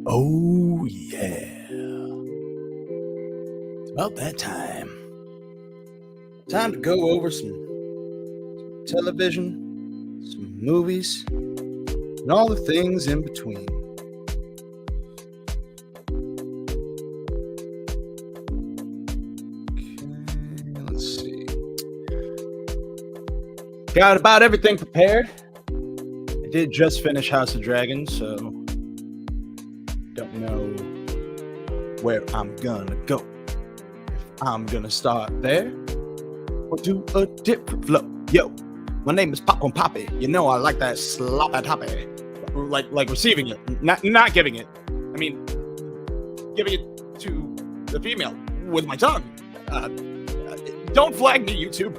Oh, yeah. It's about that time. Time to go over some television, some movies, and all the things in between. Okay, let's see. Got about everything prepared. I did just finish House of Dragons, so don't know where I'm gonna go. If I'm gonna start there or do a different flow. Yo, my name is PopCorn Poppin. You know I like that sloppy toppy, like receiving it, not giving it. I mean, giving it to the female with my tongue. Don't flag me, YouTube.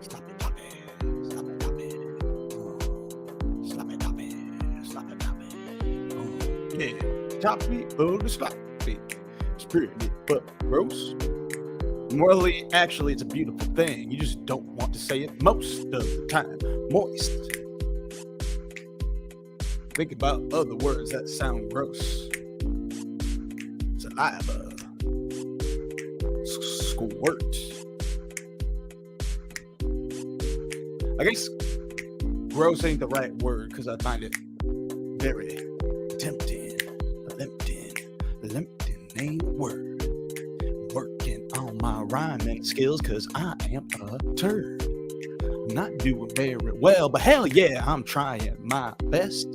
Sloppy toppy, sloppy toppy, sloppy toppy, sloppy toppy. Yeah, toppy of the sloppy. It's pretty but gross. Morally, actually, it's a beautiful thing. You just don't want to say it most of the time. Moist. Think about other words that sound gross. Saliva. Squirt. I guess gross ain't the right word because I find it very tempting. Limping ain't a word. Working on my rhyming skills because I am a turd. I'm not doing very well, but hell yeah, I'm trying my best.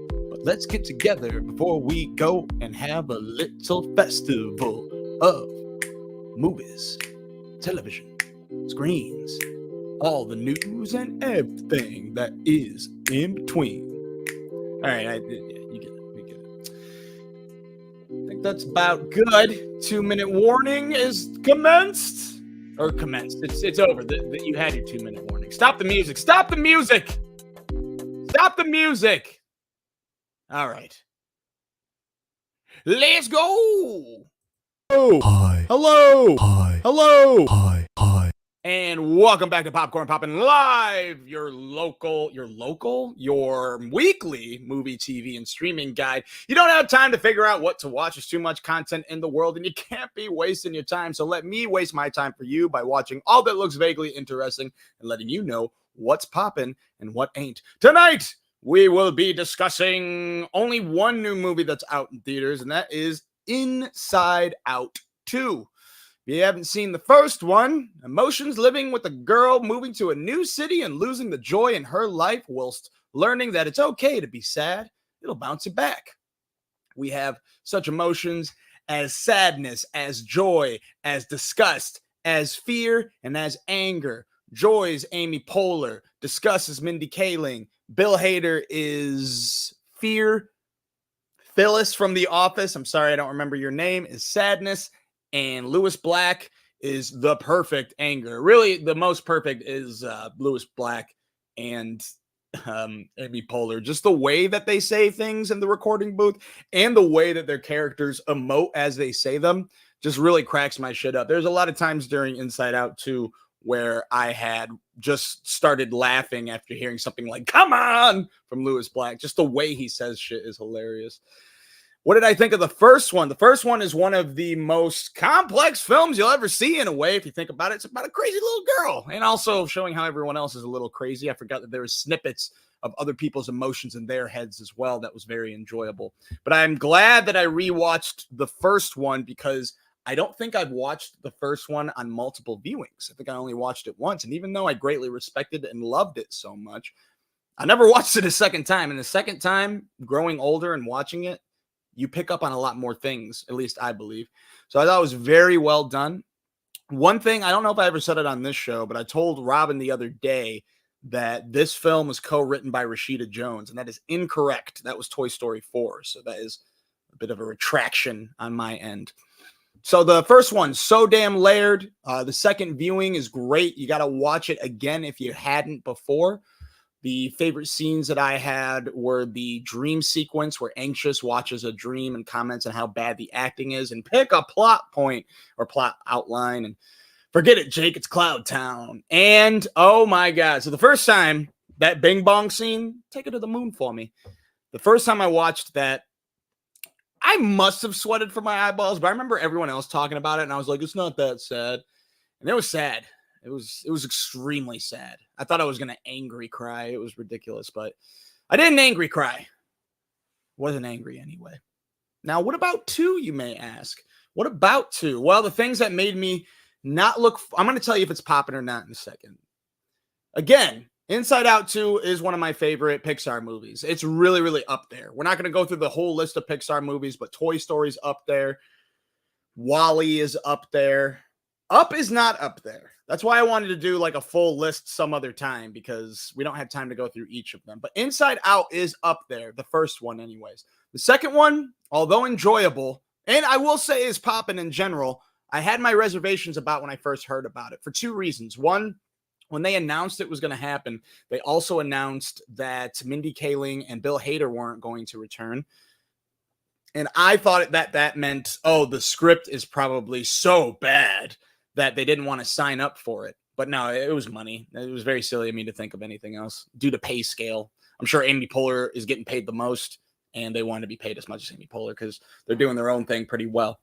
But let's get together before we go and have a little festival of movies, television, screens, all the news and everything that is in between. All right, you get it. We get it. I think that's about good. 2-minute warning is commenced. Or commenced. It's over. You had your 2-minute warning. Stop the music. Stop the music. Stop the music. All right. Let's go. Oh, hi. Hello. Hi. Hello. Hi. Hi. And welcome back to PopCorn Poppin Live, your weekly movie, TV, and streaming guide. You don't have time to figure out what to watch. There's too much content in the world, and you can't be wasting your time. So let me waste my time for you by watching all that looks vaguely interesting and letting you know what's poppin' and what ain't. Tonight, we will be discussing only one new movie that's out in theaters, and that is Inside Out 2. If you haven't seen the first one, emotions living with a girl moving to a new city and losing the joy in her life whilst learning that it's okay to be sad, it'll bounce you back. We have such emotions as sadness, as joy, as disgust, as fear, and as anger. Joy is Amy Poehler. Disgust is Mindy Kaling. Bill Hader is fear. Phyllis from The Office, I'm sorry I don't remember your name, is sadness. And Lewis Black is the perfect anger. Really, the most perfect is Lewis Black and Amy Poehler. Just the way that they say things in the recording booth and the way that their characters emote as they say them just really cracks my shit up. There's a lot of times during Inside Out 2 where I had just started laughing after hearing something like, come on, from Lewis Black. Just the way he says shit is hilarious. What did I think of the first one? The first one is one of the most complex films you'll ever see in a way. If you think about it, it's about a crazy little girl and also showing how everyone else is a little crazy. I forgot that there were snippets of other people's emotions in their heads as well. That was very enjoyable. But I'm glad that I rewatched the first one because I don't think I've watched the first one on multiple viewings. I think I only watched it once. And even though I greatly respected and loved it so much, I never watched it a second time. And the second time, growing older and watching it, you pick up on a lot more things, at least I believe. So I thought it was very well done. One thing, I don't know if I ever said it on this show, but I told Robin the other day that this film was co-written by Rashida Jones, and that is incorrect. That was Toy Story 4, so that is a bit of a retraction on my end. So the first one, so damn layered. The second viewing is great. You got to watch it again if you hadn't before. The favorite scenes that I had were the dream sequence where Anxious watches a dream and comments on how bad the acting is and pick a plot point or plot outline and forget it, Jake, it's Cloud Town. And oh my God. So the first time that Bing Bong scene, take it to the moon for me. The first time I watched that I must have sweated from my eyeballs, but I remember everyone else talking about it, and I was like, it's not that sad. And it was sad. It was extremely sad. I thought I was gonna angry cry. It was ridiculous, but I didn't angry cry. Wasn't angry anyway. Now, what about 2, you may ask? What about 2? Well, the things that made me not look... I'm going to tell you if it's popping or not in a second. Again, Inside Out 2 is one of my favorite Pixar movies. It's really, really up there. We're not going to go through the whole list of Pixar movies, but Toy Story's up there. WALL-E is up there. Up is not up there. That's why I wanted to do like a full list some other time, because we don't have time to go through each of them. But Inside Out is up there, the first one anyways. The second one, although enjoyable, and I will say is popping in general, I had my reservations about when I first heard about it for 2 reasons. One, when they announced it was going to happen, they also announced that Mindy Kaling and Bill Hader weren't going to return. And I thought that meant, oh, the script is probably so bad that they didn't want to sign up for it. But no, it was money. It was very silly of me to think of anything else due to pay scale. I'm sure Amy Poehler is getting paid the most, and they want to be paid as much as Amy Poehler because they're doing their own thing pretty well.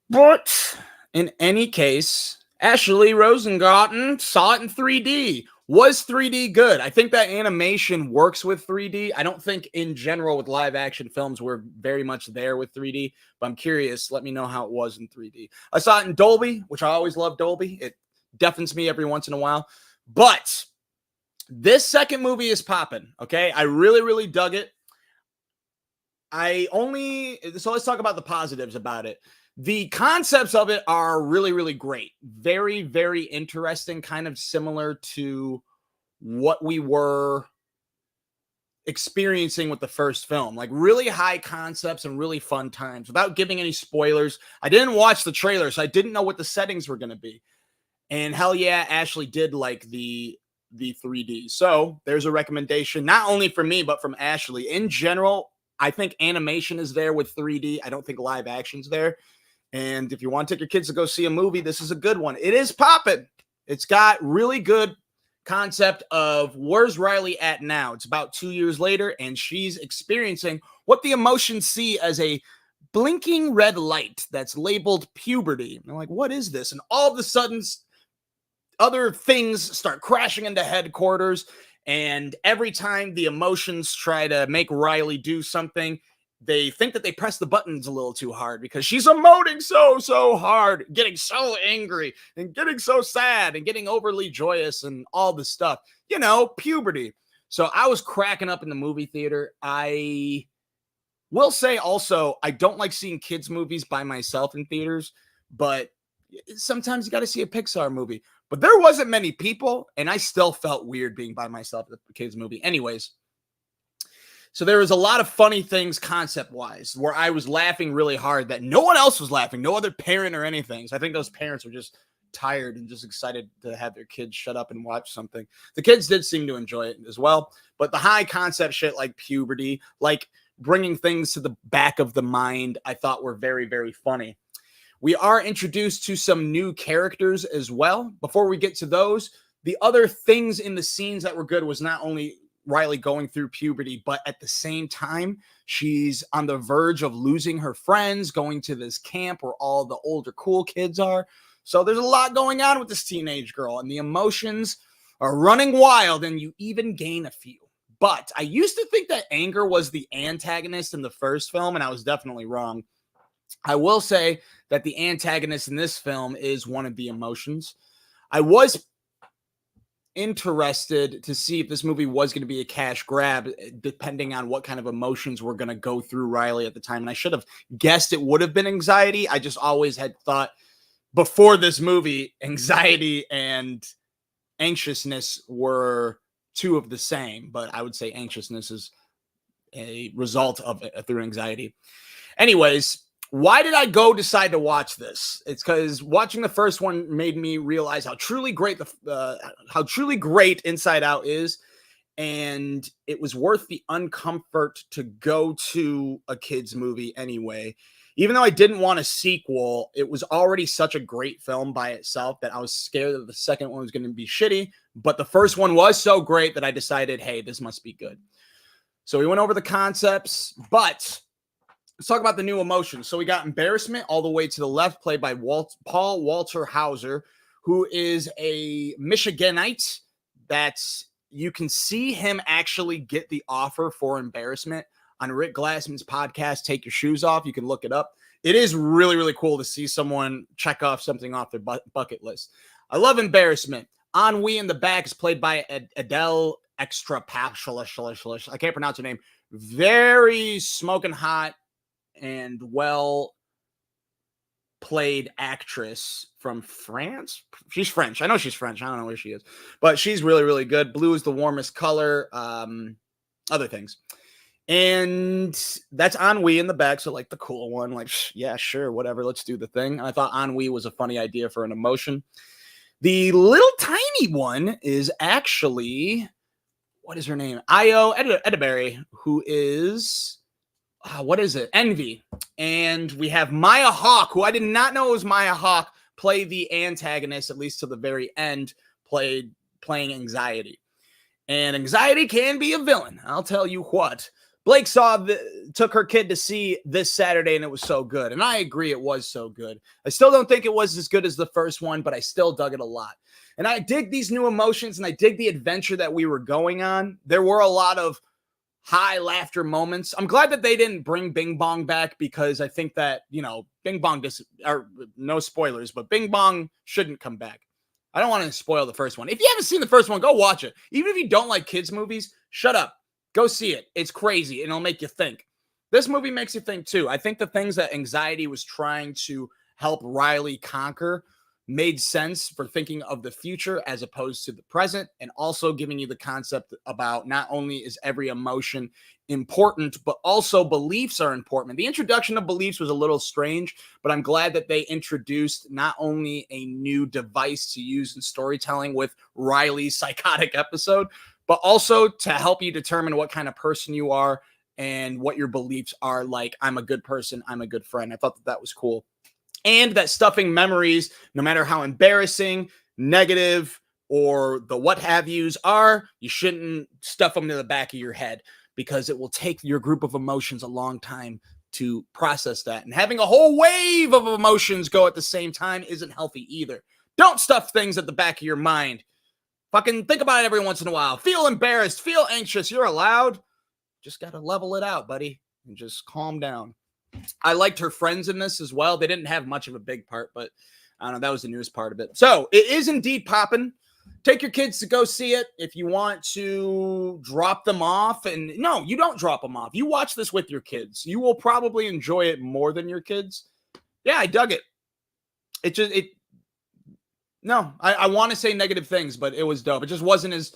But in any case, Ashley Rosengarten saw it in 3D. Was 3D good? I think that animation works with 3D. I don't think in general with live action films we're very much there with 3D, but I'm curious. Let me know how it was in 3D. I saw it in Dolby, which I always love Dolby. It deafens me every once in a while. But this second movie is popping, okay? I really, really dug it. So let's talk about the positives about it. The concepts of it are really, really great. Very, very interesting, kind of similar to what we were experiencing with the first film. Like really high concepts and really fun times. Without giving any spoilers, I didn't watch the trailer, so I didn't know what the settings were going to be. And hell yeah, Ashley did like the 3D. So there's a recommendation, not only from me, but from Ashley. In general, I think animation is there with 3D. I don't think live action's there. And if you want to take your kids to go see a movie, this is a good one. It is popping. It's got really good concept of where's Riley at now. It's about 2 years later, and she's experiencing what the emotions see as a blinking red light that's labeled puberty. And I'm like, what is this? And all of a sudden, other things start crashing into headquarters. And every time the emotions try to make Riley do something, they think that they press the buttons a little too hard because she's emoting so hard, getting so angry and getting so sad and getting overly joyous and all this stuff. You know, puberty. So I was cracking up in the movie theater. I will say also, I don't like seeing kids' movies by myself in theaters, but sometimes you got to see a Pixar movie. But there wasn't many people, and I still felt weird being by myself at the kids' movie. Anyways, so there was a lot of funny things concept-wise where I was laughing really hard that no one else was laughing, no other parent or anything. So I think those parents were just tired and just excited to have their kids shut up and watch something. The kids did seem to enjoy it as well. But the high concept shit like puberty, like bringing things to the back of the mind, I thought were very, very funny. We are introduced to some new characters as well. Before we get to those, the other things in the scenes that were good was not only Riley going through puberty, but at the same time, she's on the verge of losing her friends, going to this camp where all the older cool kids are. So there's a lot going on with this teenage girl, and the emotions are running wild, and you even gain a few. But I used to think that anger was the antagonist in the first film, and I was definitely wrong. I will say that the antagonist in this film is one of the emotions. I was interested to see if this movie was going to be a cash grab, depending on what kind of emotions were going to go through Riley at the time. And I should have guessed it would have been anxiety. I just always had thought before this movie, anxiety and anxiousness were two of the same, but I would say anxiousness is a result of it through anxiety. Anyways, why did I decide to watch this? It's because watching the first one made me realize how truly great Inside Out is, and it was worth the uncomfort to go to a kids movie anyway. Even though I didn't want a sequel, it was already such a great film by itself that I was scared that the second one was going to be shitty. But the first one was so great that I decided, hey, this must be good. So we went over the concepts, but let's talk about the new emotions. So we got embarrassment all the way to the left, played by Paul Walter Hauser, who is a Michiganite. You can see him actually get the offer for embarrassment on Rick Glassman's podcast, Take Your Shoes Off. You can look it up. It is really, really cool to see someone check off something off their bucket list. I love embarrassment. Ennui in the back is played by Adele Extra Pashalishalish. I can't pronounce her name. Very smoking hot and well played actress from France. She's French. I know she's French. I don't know where she is, but she's really, really good. Blue is the warmest color. Other things. And that's Ennui in the back. So like the cool one, like, yeah, sure, whatever. Let's do the thing. And I thought Ennui was a funny idea for an emotion. The little tiny one is actually, what is her name? Io Edeberry, who is, what is it? Envy. And we have Maya Hawke, who I did not know was Maya Hawke, play the antagonist, at least to the very end, playing Anxiety. And Anxiety can be a villain. I'll tell you what. Blake took her kid to see this Saturday, and it was so good. And I agree, it was so good. I still don't think it was as good as the first one, but I still dug it a lot. And I dig these new emotions, and I dig the adventure that we were going on. There were a lot of high laughter moments. I'm glad that they didn't bring Bing Bong back, because I think that, Bing Bong, no spoilers, but Bing Bong shouldn't come back. I don't want to spoil the first one. If you haven't seen the first one, go watch it. Even if you don't like kids' movies, shut up. Go see it. It's crazy, and it'll make you think. This movie makes you think, too. I think the things that Anxiety was trying to help Riley conquer made sense for thinking of the future as opposed to the present, and also giving you the concept about not only is every emotion important, but also beliefs are important. The introduction of beliefs was a little strange, but I'm glad that they introduced not only a new device to use in storytelling with Riley's psychotic episode, but also to help you determine what kind of person you are and what your beliefs are. Like, I'm a good person, I'm a good friend. I thought that was cool. And that stuffing memories, no matter how embarrassing, negative, or the what have yous are, you shouldn't stuff them to the back of your head, because it will take your group of emotions a long time to process that. And having a whole wave of emotions go at the same time isn't healthy either. Don't stuff things at the back of your mind. Fucking think about it every once in a while. Feel embarrassed, feel anxious. You're allowed. Just got to level it out, buddy, and just calm down. I liked her friends in this as well. They didn't have much of a big part, but I don't know. That was the newest part of it. So it is indeed popping. Take your kids to go see it. If you want to drop them off, and no, you don't drop them off. You watch this with your kids. You will probably enjoy it more than your kids. Yeah, I dug it. No, I want to say negative things, but it was dope. It just wasn't as,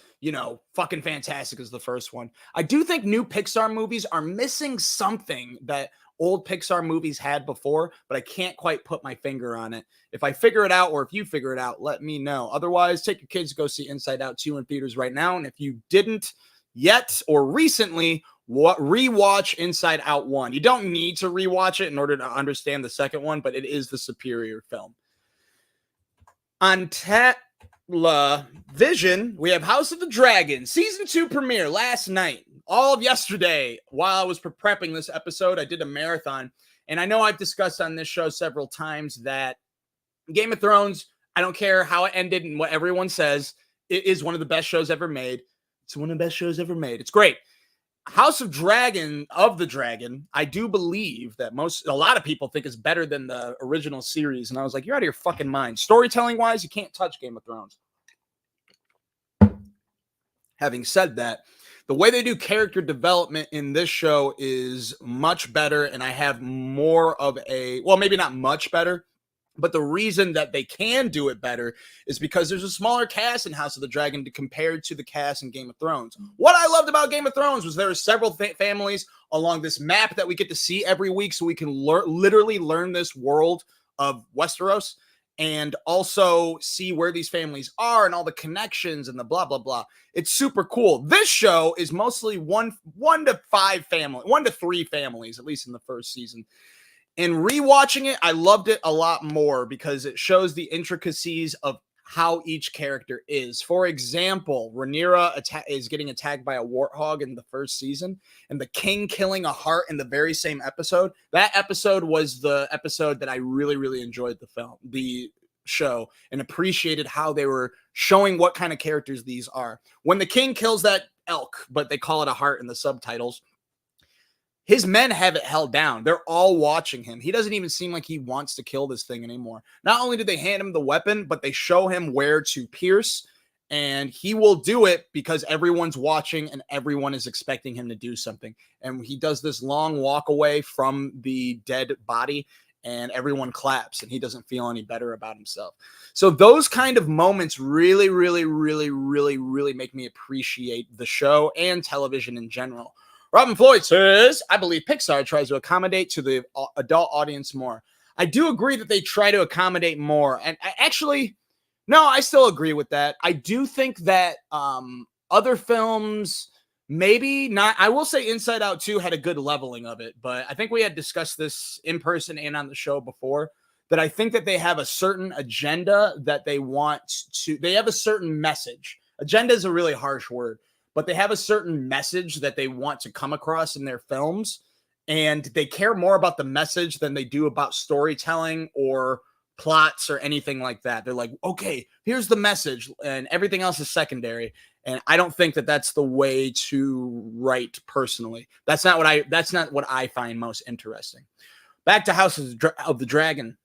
fucking fantastic as the first one. I do think new Pixar movies are missing something that old Pixar movies had before, but I can't quite put my finger on it. If I figure it out, or if you figure it out, let me know. Otherwise, take your kids to go see Inside Out 2 in theaters right now. And if you didn't yet or recently, rewatch Inside Out 1. You don't need to rewatch it in order to understand the second one, but it is the superior film. On Television, we have House of the Dragon season 2 premiere last night. All of yesterday, while I was prepping this episode, I did a marathon. And I know I've discussed on this show several times that Game of Thrones, I don't care how it ended and what everyone says, it is one of the best shows ever made. It's one of the best shows ever made. It's great. House of the Dragon, I do believe that a lot of people think is better than the original series. And I was like, you're out of your fucking mind. Storytelling wise, you can't touch Game of Thrones. Having said that, the way they do character development in this show is much better. And I have more of maybe not much better, but the reason that they can do it better is because there's a smaller cast in House of the Dragon compared to the cast in Game of Thrones. What I loved about Game of Thrones was there are several families along this map that we get to see every week, so we can literally learn this world of Westeros and also see where these families are and all the connections and the blah, blah, blah. It's super cool. This show is mostly one to three families, at least in the first season. And rewatching it, I loved it a lot more because it shows the intricacies of how each character is. For example, Rhaenyra is getting attacked by a warthog in the first season, and the king killing a heart in the very same episode. That episode was the episode that I really, really enjoyed the show, and appreciated how they were showing what kind of characters these are. When the king kills that elk, but they call it a heart in the subtitles, his men have it held down. They're all watching him. He doesn't even seem like he wants to kill this thing anymore. Not only did they hand him the weapon, but they show him where to pierce, and he will do it because everyone's watching and everyone is expecting him to do something. And he does this long walk away from the dead body, and everyone claps, and he doesn't feel any better about himself. So those kind of moments really, really, really, really, really make me appreciate the show and television in general. Robin Floyd says, I believe Pixar tries to accommodate to the adult audience more. I do agree that they try to accommodate more. And I still agree with that. I do think that other films, maybe not. I will say Inside Out 2 had a good leveling of it. But I think we had discussed this in person and on the show before, that I think that they have a certain agenda that they have a certain message. Agenda is a really harsh word, but they have a certain message that they want to come across in their films, and they care more about the message than they do about storytelling or plots or anything like that. They're like, okay, here's the message, and everything else is secondary. And I don't think that that's the way to write personally. That's not what I find most interesting. Back to House of the Dragon.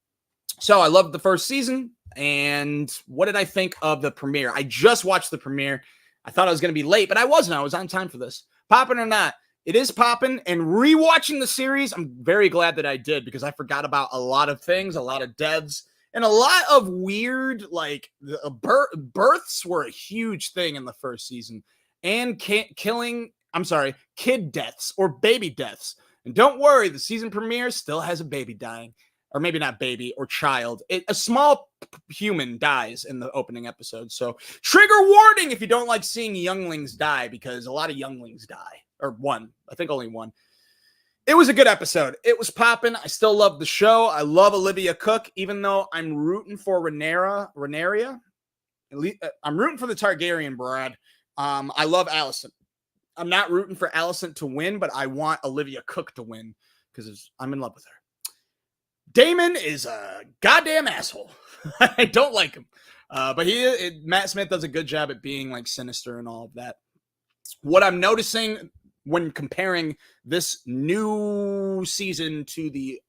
So I loved the first season, and what did I think of the premiere? I just watched the premiere. I thought I was going to be late, but I wasn't. I was on time for this. Poppin' or not, it is poppin'. And rewatching the series, I'm very glad that I did, because I forgot about a lot of things, a lot of deaths, and a lot of weird, like, births were a huge thing in the first season. And kid deaths or baby deaths. And don't worry, the season premiere still has a baby dying. Or maybe not baby or child. A small human dies in the opening episode. So trigger warning if you don't like seeing younglings die, because a lot of younglings die. Or one. I think only one. It was a good episode. It was popping. I still love the show. I love Olivia Cook, even though I'm rooting for Rhaenyra. I'm rooting for the Targaryen bride. I love Alicent. I'm not rooting for Alicent to win, but I want Olivia Cook to win because I'm in love with her. Damon is a goddamn asshole. I don't like him. But Matt Smith does a good job at being like sinister and all of that. What I'm noticing when comparing this new season to the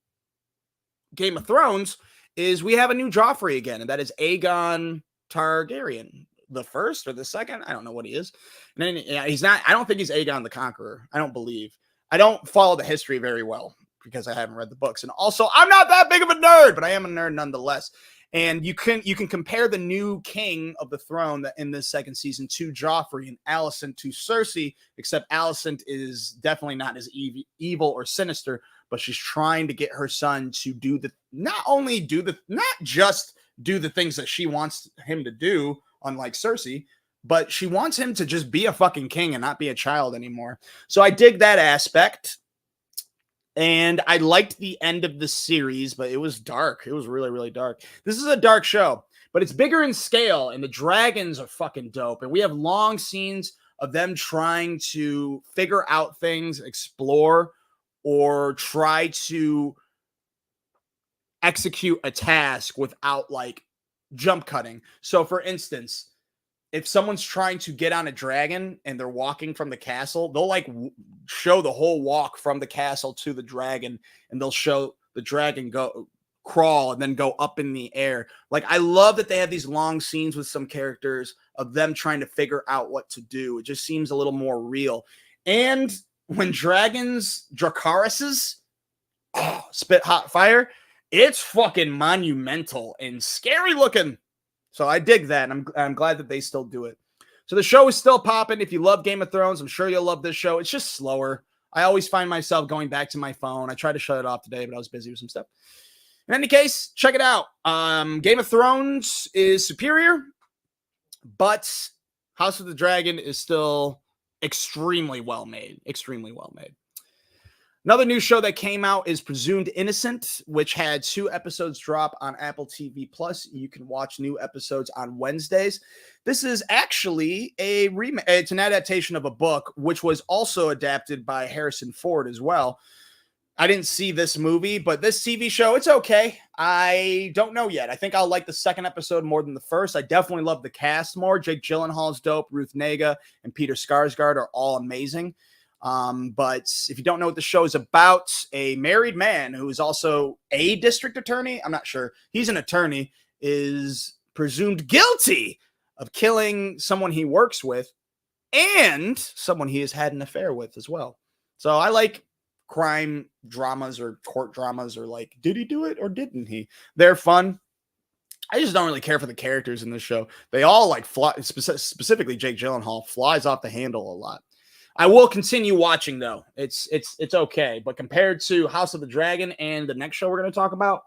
Game of Thrones is we have a new Joffrey again, and that is Aegon Targaryen. The first or the second? I don't know what he is. And then, he's not. I don't think he's Aegon the Conqueror. I don't believe. I don't follow the history very well, because I haven't read the books. And also, I'm not that big of a nerd, but I am a nerd nonetheless. And you can compare the new king of the throne in this second season to Joffrey, and Alicent to Cersei, except Alicent is definitely not as evil or sinister, but she's trying to get her son to not just do the things that she wants him to do, unlike Cersei, but she wants him to just be a fucking king and not be a child anymore. So I dig that aspect. And I liked the end of the series, but it was dark. It was really, really dark. This is a dark show, but it's bigger in scale, and the dragons are fucking dope. And we have long scenes of them trying to figure out things, explore, or try to execute a task without like jump cutting. So for instance, if someone's trying to get on a dragon and they're walking from the castle, they'll like show the whole walk from the castle to the dragon, and they'll show the dragon go crawl and then go up in the air. Like, I love that they have these long scenes with some characters of them trying to figure out what to do. It just seems a little more real. And when dragons, Dracarys's, spit hot fire, it's fucking monumental and scary looking. So I dig that, and I'm glad that they still do it. So the show is still popping. If you love Game of Thrones, I'm sure you'll love this show. It's just slower. I always find myself going back to my phone. I tried to shut it off today, but I was busy with some stuff. In any case, check it out. Game of Thrones is superior, but House of the Dragon is still extremely well made. Extremely well made. Another new show that came out is Presumed Innocent, which had 2 episodes drop on Apple TV Plus. You can watch new episodes on Wednesdays. This is actually a remake. It's an adaptation of a book, which was also adapted by Harrison Ford as well. I didn't see this movie, but this TV show, it's okay. I don't know yet. I think I'll like the second episode more than the first. I definitely love the cast more. Jake Gyllenhaal's dope. Ruth Negga and Peter Skarsgård are all amazing. But if you don't know what the show is about, a married man who is also a district attorney, I'm not sure, he's an attorney, is presumed guilty of killing someone he works with and someone he has had an affair with as well. So I like crime dramas or court dramas, or like, did he do it or didn't he? They're fun. I just don't really care for the characters in this show. They all like fly, specifically Jake Gyllenhaal flies off the handle a lot. I will continue watching though. It's okay, but compared to House of the Dragon and the next show we're going to talk about,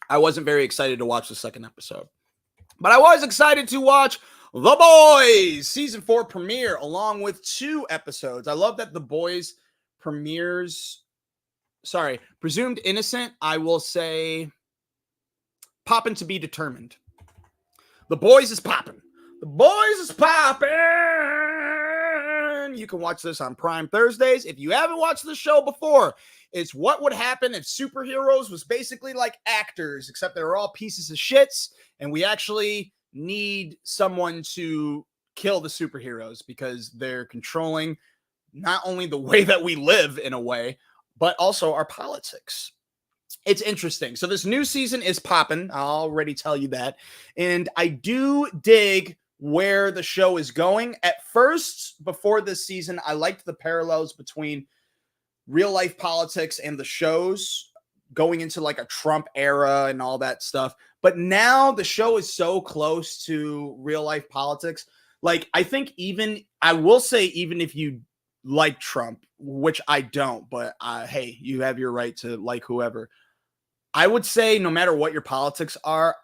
I wasn't very excited to watch the second episode. But I was excited to watch The Boys season 4 premiere along with 2 episodes. I love that The Boys premieres. Sorry, Presumed Innocent, I will say poppin' to be determined. The Boys is poppin'. The Boys is poppin'. You can watch this on Prime Thursdays. If you haven't watched the show before, it's what would happen if superheroes was basically like actors, except they're all pieces of shits, and we actually need someone to kill the superheroes because they're controlling not only the way that we live in a way, but also our politics. It's interesting. So this new season is popping. I'll already tell you that. And I do dig where the show is going. At first, before this season, I liked the parallels between real life politics and the shows going into like a Trump era and all that stuff. But now the show is so close to real life politics. Like, I think I will say, even if you like Trump, which I don't, but hey, you have your right to like whoever. I would say no matter what your politics are,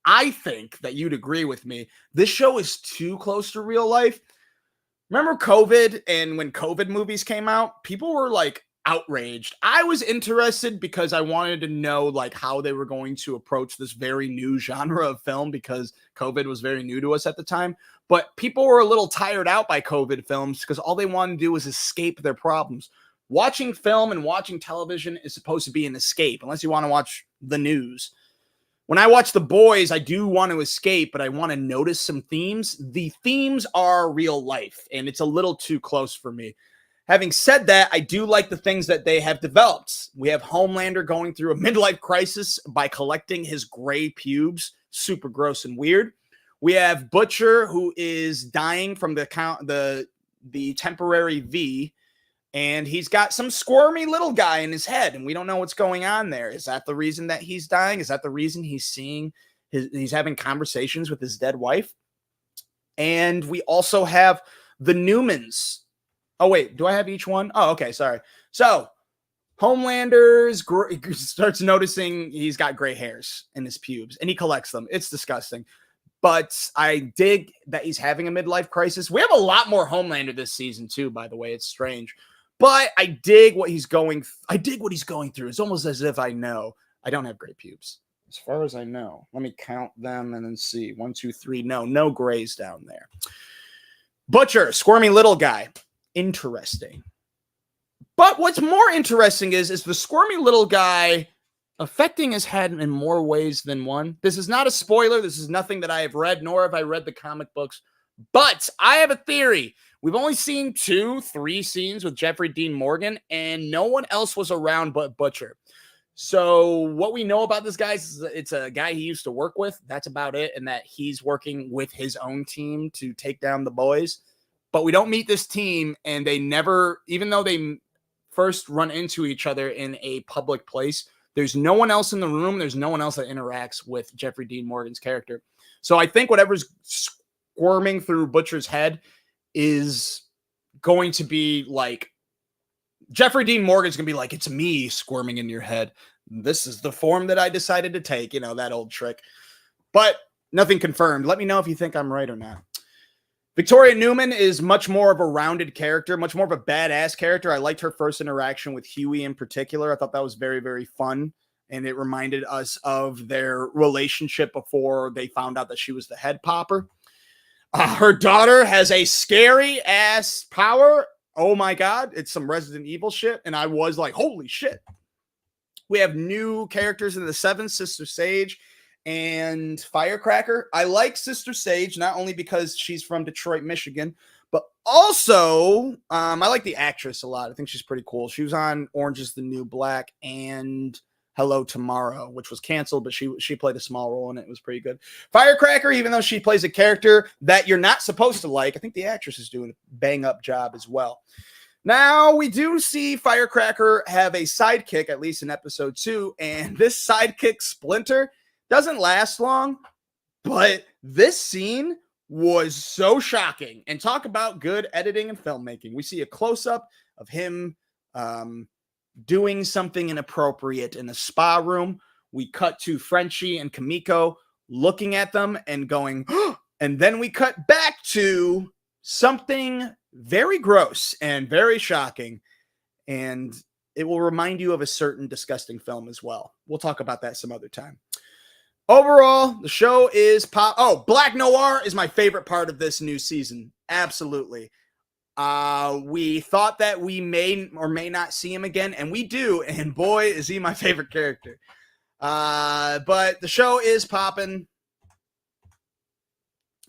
I think that you'd agree with me. This show is too close to real life. Remember COVID, and when COVID movies came out, people were like outraged. I was interested because I wanted to know like how they were going to approach this very new genre of film because COVID was very new to us at the time. But people were a little tired out by COVID films because all they wanted to do was escape their problems. Watching film and watching television is supposed to be an escape, unless you want to watch the news. When I watch The Boys, I do want to escape, but I want to notice some themes. The themes are real life, and it's a little too close for me. Having said that, I do like the things that they have developed. We have Homelander going through a midlife crisis by collecting his gray pubes. Super gross and weird. We have Butcher, who is dying from the temporary V, and he's got some squirmy little guy in his head, and we don't know what's going on there. Is that the reason that he's dying? Is that the reason he's having conversations with his dead wife? And we also have the Newmans. Oh, wait, do I have each one? Oh, okay, sorry. So Homelander starts noticing he's got gray hairs in his pubes, and he collects them. It's disgusting. But I dig that he's having a midlife crisis. We have a lot more Homelander this season, too, by the way. It's strange. But I dig what he's going through. It's almost as if I know. I don't have gray pubes. As far as I know. Let me count them and then see. 1, 2, 3. No grays down there. Butcher, squirmy little guy. Interesting. But what's more interesting is the squirmy little guy affecting his head in more ways than one. This is not a spoiler. This is nothing that I have read, nor have I read the comic books. But I have a theory. We've only seen 2-3 scenes with Jeffrey Dean Morgan, and no one else was around but Butcher. So what we know about this guy is it's a guy he used to work with. That's about it, and that he's working with his own team to take down the boys. But we don't meet this team, and they never, even though they first run into each other in a public place, there's no one else in the room. There's no one else that interacts with Jeffrey Dean Morgan's character. So I think whatever's squirming through Butcher's head is going to be like, Jeffrey Dean Morgan's going to be like, it's me squirming in your head. This is the form that I decided to take, that old trick. But nothing confirmed. Let me know if you think I'm right or not. Victoria Newman is much more of a rounded character, much more of a badass character. I liked her first interaction with Huey in particular. I thought that was very, very fun. And it reminded us of their relationship before they found out that she was the head popper. Her daughter has a scary ass power. Oh my God. It's some Resident Evil shit. And I was like, holy shit. We have new characters in the 7th, Sister Sage and Firecracker. I like Sister Sage, not only because she's from Detroit, Michigan, but also I like the actress a lot. I think she's pretty cool. She was on Orange is the New Black and Hello Tomorrow, which was canceled, but she played a small role in it. It was pretty good. Firecracker, even though she plays a character that you're not supposed to like, I think the actress is doing a bang-up job as well. Now, we do see Firecracker have a sidekick, at least in episode 2, and this sidekick, Splinter, doesn't last long, but this scene was so shocking. And talk about good editing and filmmaking. We see a close-up of him doing something inappropriate in the spa room. We cut to Frenchie and Kimiko looking at them and going, oh! And then we cut back to something very gross and very shocking. And it will remind you of a certain disgusting film as well. We'll talk about that some other time. Overall, the show is Black Noir is my favorite part of this new season. Absolutely. We thought that we may or may not see him again, and we do, and boy, is he my favorite character. But the show is popping.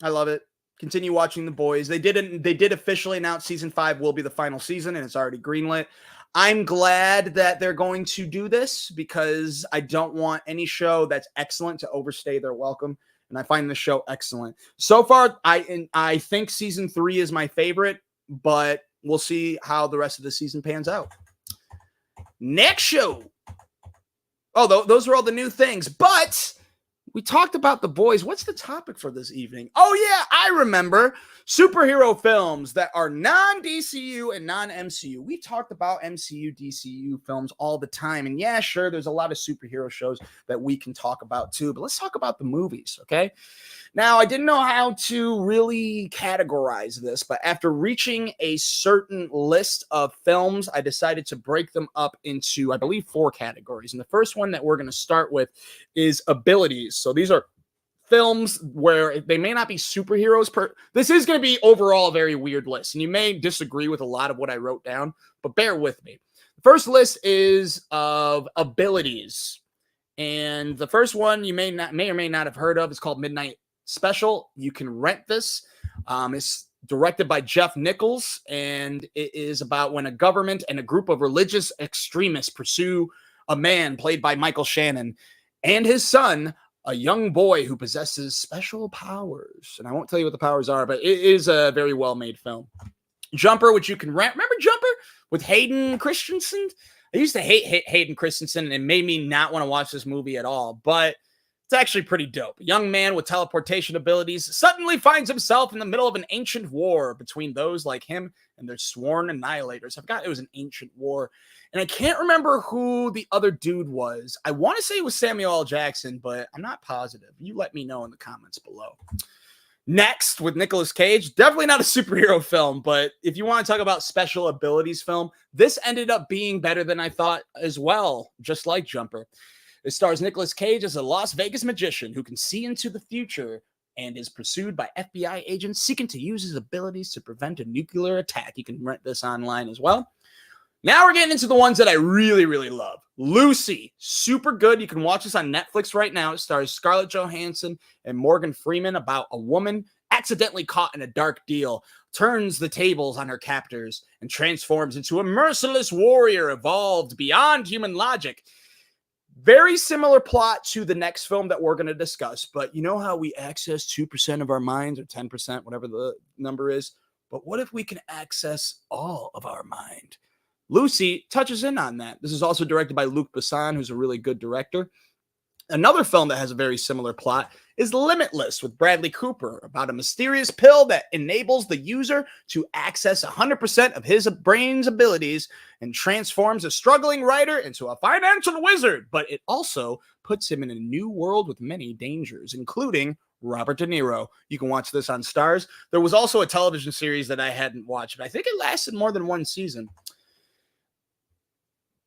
I love it. Continue watching The Boys. They did officially announce season 5 will be the final season, and it's already greenlit. I'm glad that they're going to do this because I don't want any show that's excellent to overstay their welcome, and I find the show excellent. So far, I think season 3 is my favorite, but we'll see how the rest of the season pans out. Next show. Oh, those are all the new things, but we talked about The Boys. What's the topic for this evening? Oh, yeah, I remember. Superhero films that are non-DCU and non-MCU. We talked about MCU, DCU films all the time. And yeah, sure, there's a lot of superhero shows that we can talk about too. But let's talk about the movies, okay? Now, I didn't know how to really categorize this, but after reaching a certain list of films, I decided to break them up into, I believe, 4 categories. And the first one that we're going to start with is abilities. So these are films where they may not be superheroes. This is going to be overall a very weird list, and you may disagree with a lot of what I wrote down, but bear with me. The first list is of abilities, and the first one you may or may not have heard of is called Midnight Special. You can rent this. It's directed by Jeff Nichols, and it is about when a government and a group of religious extremists pursue a man played by Michael Shannon and his son, a young boy who possesses special powers. And I won't tell you what the powers are, but it is a very well-made film. Jumper, which you can rent. Remember Jumper with Hayden Christensen? I used to hate Hayden Christensen, and it made me not want to watch this movie at all, but it's actually pretty dope. A young man with teleportation abilities suddenly finds himself in the middle of an ancient war between those like him and their sworn annihilators. I forgot it was an ancient war. And I can't remember who the other dude was. I want to say it was Samuel L. Jackson, but I'm not positive. You let me know in the comments below. Next, with Nicolas Cage, definitely not a superhero film, but if you want to talk about special abilities film, this ended up being better than I thought as well, just like Jumper. It stars Nicolas Cage as a Las Vegas magician who can see into the future and is pursued by FBI agents seeking to use his abilities to prevent a nuclear attack. You can rent this online as well. Now we're getting into the ones that I really, really love. Lucy, super good. You can watch this on Netflix right now. It stars Scarlett Johansson and Morgan Freeman about a woman accidentally caught in a dark deal, turns the tables on her captors, and transforms into a merciless warrior evolved beyond human logic. Very similar plot to the next film that we're going to discuss, but you know how we access 2% of our minds or 10%, whatever the number is? But what if we can access all of our mind? Lucy touches in on that. This is also directed by Luc Besson, who's a really good director. Another film that has a very similar plot is Limitless with Bradley Cooper, about a mysterious pill that enables the user to access 100% of his brain's abilities and transforms a struggling writer into a financial wizard. But it also puts him in a new world with many dangers, including Robert De Niro. You can watch this on Stars. There was also a television series that I hadn't watched, but I think it lasted more than one season.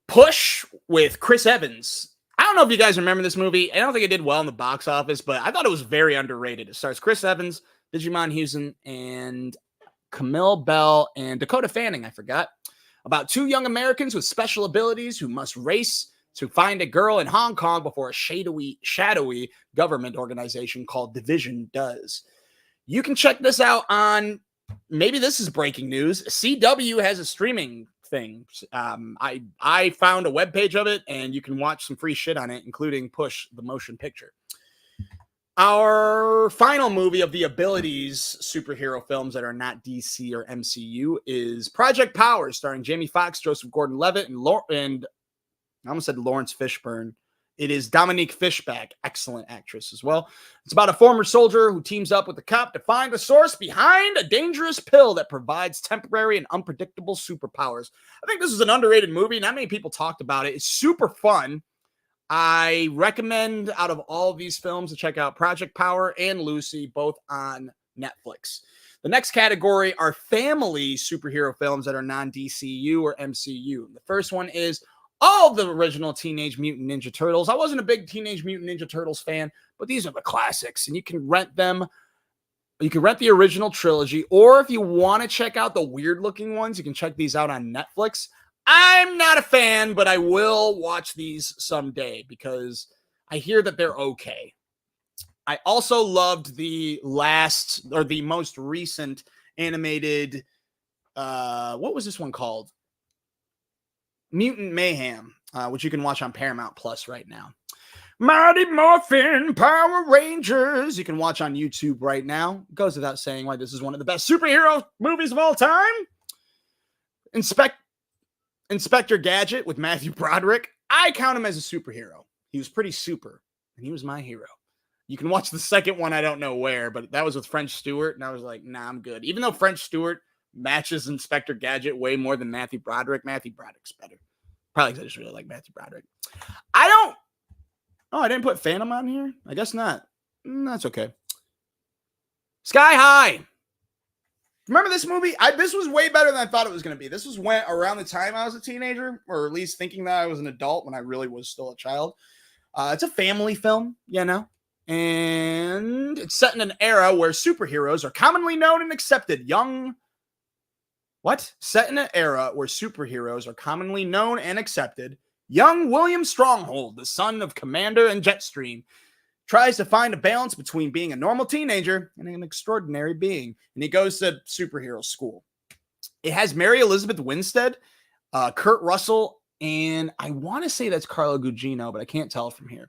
Push with Chris Evans. I don't know if you guys remember this movie. I don't think it did well in the box office, but I thought it was very underrated. It stars Chris Evans, Digimon Hewson, and Camille Bell, and Dakota Fanning, I forgot. About two young Americans with special abilities who must race to find a girl in Hong Kong before a shadowy government organization called Division does. You can check this out on, maybe this is breaking news, CW has a streaming thing. I found a webpage of it, and you can watch some free shit on it, including Push, the motion picture. Our final movie of the Abilities superhero films that are not DC or MCU is Project Power, starring Jamie Foxx, Joseph Gordon-Levitt, and I almost said Lawrence Fishburne. It is Dominique Fishback, excellent actress as well. It's about a former soldier who teams up with a cop to find the source behind a dangerous pill that provides temporary and unpredictable superpowers. I think this is an underrated movie. Not many people talked about it. It's super fun. I recommend out of all of these films to check out Project Power and Lucy, both on Netflix. The next category are family superhero films that are non-DCU or MCU. The first one is all the original Teenage Mutant Ninja Turtles. I wasn't a big Teenage Mutant Ninja Turtles fan, but these are the classics, and you can rent them. You can rent the original trilogy, or if you want to check out the weird-looking ones, you can check these out on Netflix. I'm not a fan, but I will watch these someday because I hear that they're okay. I also loved the most recent animated, what was this one called? Mutant Mayhem, which you can watch on Paramount Plus right now. Mighty Morphin Power Rangers, you can watch on YouTube right now. It goes without saying why this is one of the best superhero movies of all time. Inspector Gadget with Matthew Broderick. I count him as a superhero. He was pretty super, and he was my hero. You can watch the second one, I don't know where, but that was with French Stewart, and I was like, nah, I'm good. Even though French Stewart matches Inspector Gadget way more than Matthew Broderick Broderick's better. Probably because I just really like Matthew Broderick. I didn't put Phantom on here? I guess not. That's okay. Sky High. Remember this movie? This was way better than I thought it was going to be. This was around the time I was a teenager, or at least thinking that I was an adult when I really was still a child. It's a family film, and it's set in an era where superheroes are commonly known and accepted. Set in an era where superheroes are commonly known and accepted. Young William Stronghold, the son of Commander and Jetstream, tries to find a balance between being a normal teenager and an extraordinary being. And he goes to superhero school. It has Mary Elizabeth Winstead, Kurt Russell, and I want to say that's Carla Gugino, but I can't tell from here.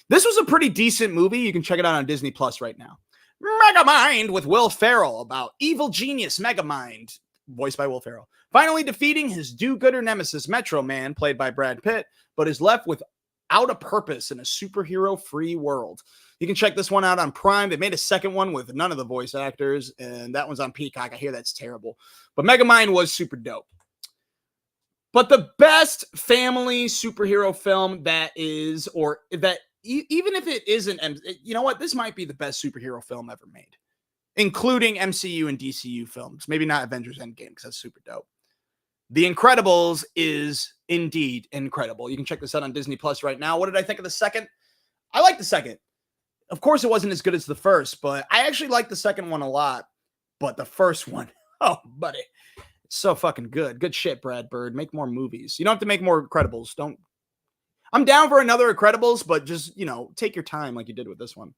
This was a pretty decent movie. You can check it out on Disney Plus right now. Megamind with Will Ferrell, about evil genius Megamind, voiced by Will Ferrell, finally defeating his do-gooder nemesis Metro Man, played by Brad Pitt, but is left without a purpose in a superhero-free world. You can check this one out on Prime. They made a second one with none of the voice actors, and that one's on Peacock. I hear that's terrible. But Megamind was super dope. But the best family superhero film even if it isn't, you know what? This might be the best superhero film ever made, including MCU and DCU films. Maybe not Avengers Endgame, because that's super dope. The Incredibles is indeed incredible. You can check this out on Disney Plus right now. What did I think of the second? I like the second. Of course, it wasn't as good as the first, but I actually like the second one a lot. But the first one, oh, buddy, it's so fucking good. Good shit, Brad Bird. Make more movies. You don't have to make more Incredibles. I'm down for another Incredibles, but just, take your time like you did with this one.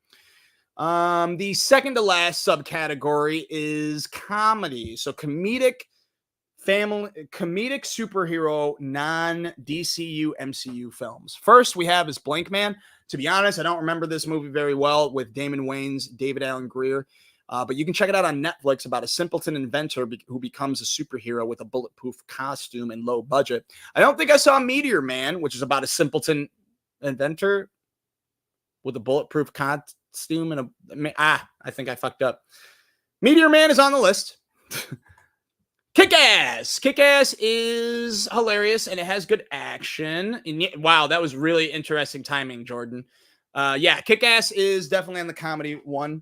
The second to last subcategory is comedy. So comedic superhero non-DCU MCU films. First we have is Blank Man. To be honest, I don't remember this movie very well, with Damon Wayans, David Alan Grier. But you can check it out on Netflix, about a simpleton inventor who becomes a superhero with a bulletproof costume and low budget. I don't think I saw Meteor Man, which is about a simpleton inventor with a bulletproof costume and I think I fucked up. Meteor Man is on the list. Kick-Ass. Kick-Ass is hilarious, and it has good action. And wow, that was really interesting timing, Jordan. Yeah, Kick-Ass is definitely on the comedy one.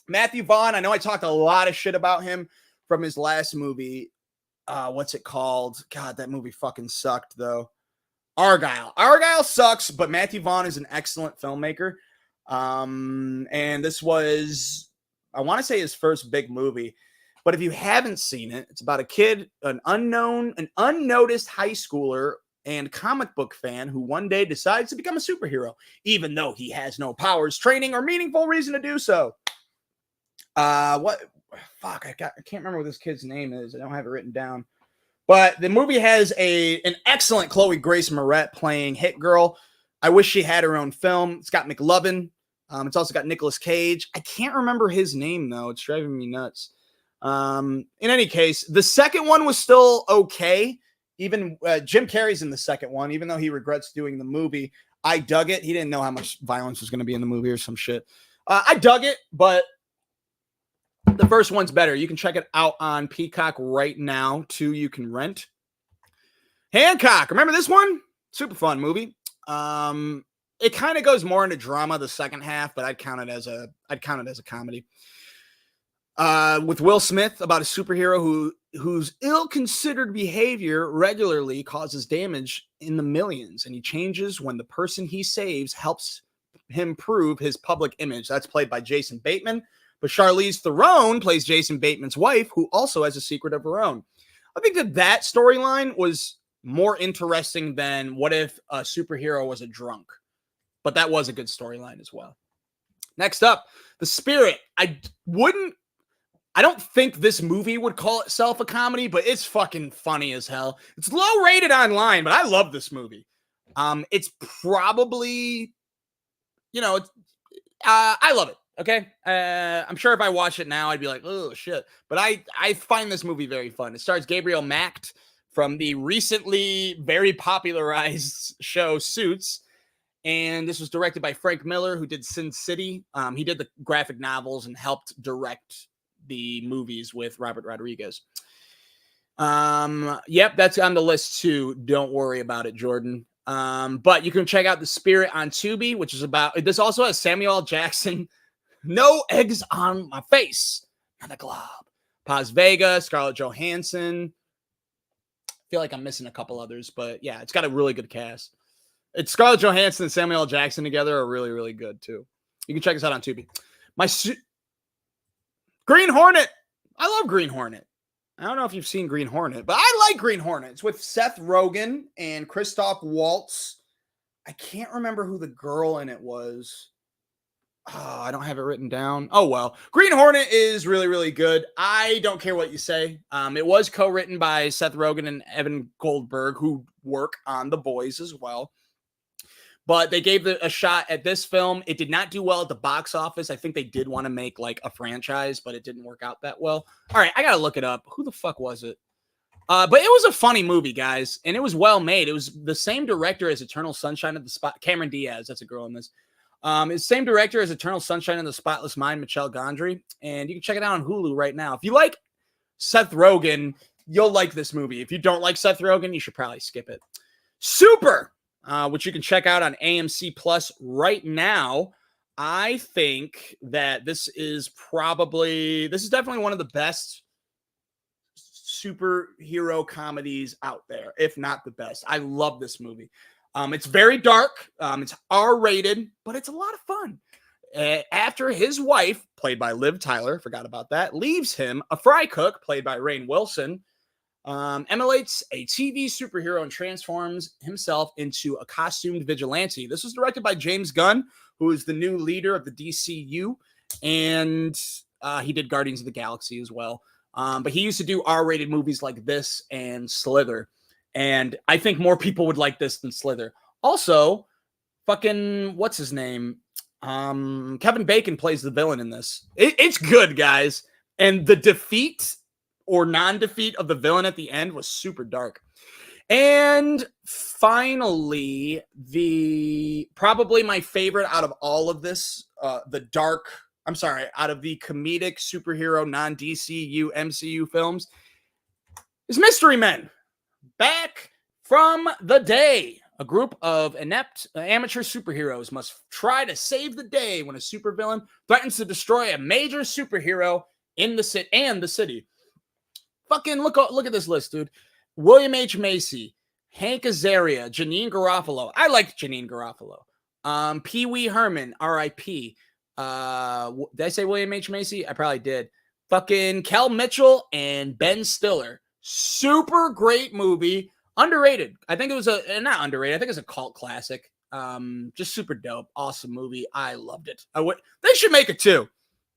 Matthew Vaughn, I know I talked a lot of shit about him from his last movie. What's it called? God, that movie fucking sucked, though. Argyle. Argyle sucks, but Matthew Vaughn is an excellent filmmaker. And this was, I want to say, his first big movie. But if you haven't seen it, it's about a kid, an unnoticed high schooler and comic book fan who one day decides to become a superhero, even though he has no powers, training, or meaningful reason to do so. What? Fuck, I can't remember what this kid's name is. I don't have it written down. But the movie has an excellent Chloe Grace Moretz playing Hit Girl. I wish she had her own film. It's got McLovin. It's also got Nicolas Cage. I can't remember his name, though. It's driving me nuts. In any case, the second one was still okay. Even Jim Carrey's in the second one, even though he regrets doing the movie. I dug it. He didn't know how much violence was going to be in the movie or some shit. I dug it, but the first one's better. You can check it out on Peacock right now, too. You can rent. Hancock. Remember this one? Super fun movie. It kind of goes more into drama the second half, but I'd count it as a comedy. With Will Smith, about a superhero whose ill-considered behavior regularly causes damage in the millions, and he changes when the person he saves helps him prove his public image. That's played by Jason Bateman. But Charlize Theron plays Jason Bateman's wife, who also has a secret of her own. I think that storyline was more interesting than what if a superhero was a drunk. But that was a good storyline as well. Next up, The Spirit. I don't think this movie would call itself a comedy, but it's fucking funny as hell. It's low rated online, but I love this movie. It's probably, I love it. Okay. I'm sure if I watch it now, I'd be like, oh shit. But I find this movie very fun. It stars Gabriel Macht from the recently very popularized show Suits. And this was directed by Frank Miller, who did Sin City. He did the graphic novels and helped direct the movies with Robert Rodriguez. Yep, that's on the list too. Don't worry about it, Jordan. But you can check out The Spirit on Tubi, which is about, this also has Samuel L. Jackson. No eggs on my face. Not a glob. Paz Vega, Scarlett Johansson. I feel like I'm missing a couple others, but yeah, it's got a really good cast. It's Scarlett Johansson and Samuel L. Jackson together are really, really good too. You can check this out on Tubi. Green Hornet. I love Green Hornet. I don't know if you've seen Green Hornet, but I like Green Hornet. It's with Seth Rogen and Christoph Waltz. I can't remember who the girl in it was. Oh, I don't have it written down. Oh, well. Green Hornet is really, really good. I don't care what you say. It was co-written by Seth Rogen and Evan Goldberg, who work on The Boys as well. But they gave it a shot at this film. It did not do well at the box office. I think they did want to make like a franchise, but it didn't work out that well. All right, I got to look it up. Who the fuck was it? But it was a funny movie, guys, and it was well made. It was the same director as Eternal Sunshine of the Spot. Cameron Diaz, that's a girl in this. It's the same director as Eternal Sunshine of the Spotless Mind, Michelle Gondry, and you can check it out on Hulu right now. If you like Seth Rogen, you'll like this movie. If you don't like Seth Rogen, you should probably skip it. Super, which you can check out on AMC Plus right now. I think that this is definitely one of the best superhero comedies out there, if not the best. I love this movie. It's very dark. It's R-rated, but it's a lot of fun. After his wife, played by Liv Tyler, forgot about that, leaves him, a fry cook, played by Rainn Wilson, emulates a TV superhero and transforms himself into a costumed vigilante. This was directed by James Gunn, who is the new leader of the DCU, and he did Guardians of the Galaxy as well. But he used to do R-rated movies like this and Slither. And I think more people would like this than Slither. Also, fucking, what's his name? Kevin Bacon plays the villain in this. It's good, guys. And the defeat or non-defeat of the villain at the end was super dark. And finally, probably my favorite out of all of this, out of the comedic superhero non-DCU MCU films, is Mystery Men. Back from the day. A group of inept amateur superheroes must try to save the day when a supervillain threatens to destroy a major superhero in the city. Fucking look at this list, dude. William H. Macy, Hank Azaria, Janine Garofalo. I liked Janine Garofalo. Pee Wee Herman, R.I.P. Did I say William H. Macy? I probably did. Fucking Kel Mitchell and Ben Stiller. Super great movie. Underrated. I think it was not underrated. I think it's a cult classic. Just super dope. Awesome movie. I loved it. They should make it too.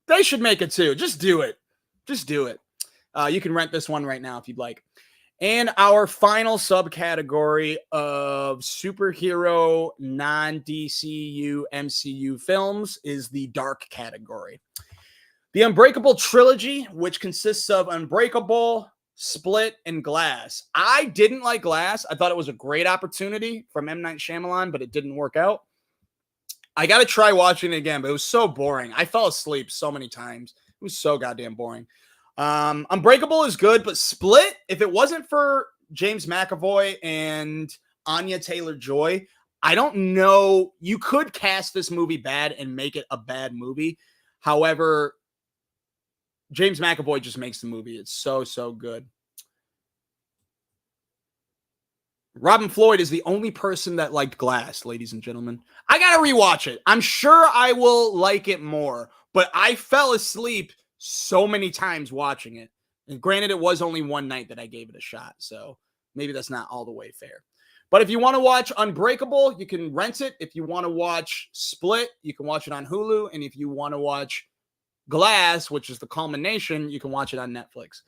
They should make it too. Just do it. Just do it. You can rent this one right now if you'd like. And our final subcategory of superhero non-DCU MCU films is the dark category. The Unbreakable trilogy, which consists of Unbreakable, Split, and Glass. I didn't like Glass. I thought it was a great opportunity from M. Night Shyamalan, but it didn't work out. I got to try watching it again, but it was so boring. I fell asleep so many times. It was so goddamn boring. Unbreakable is good, but Split, if it wasn't for James McAvoy and Anya Taylor-Joy, I don't know. You could cast this movie bad and make it a bad movie. However, James McAvoy just makes the movie. It's so, so good. Robin Floyd is the only person that liked Glass, ladies and gentlemen. I got to rewatch it. I'm sure I will like it more, but I fell asleep so many times watching it. And granted, it was only one night that I gave it a shot, so maybe that's not all the way fair. But if you want to watch Unbreakable, you can rent it. If you want to watch Split, you can watch it on Hulu. And if you want to watch Glass, which is the culmination, you can watch it on Netflix.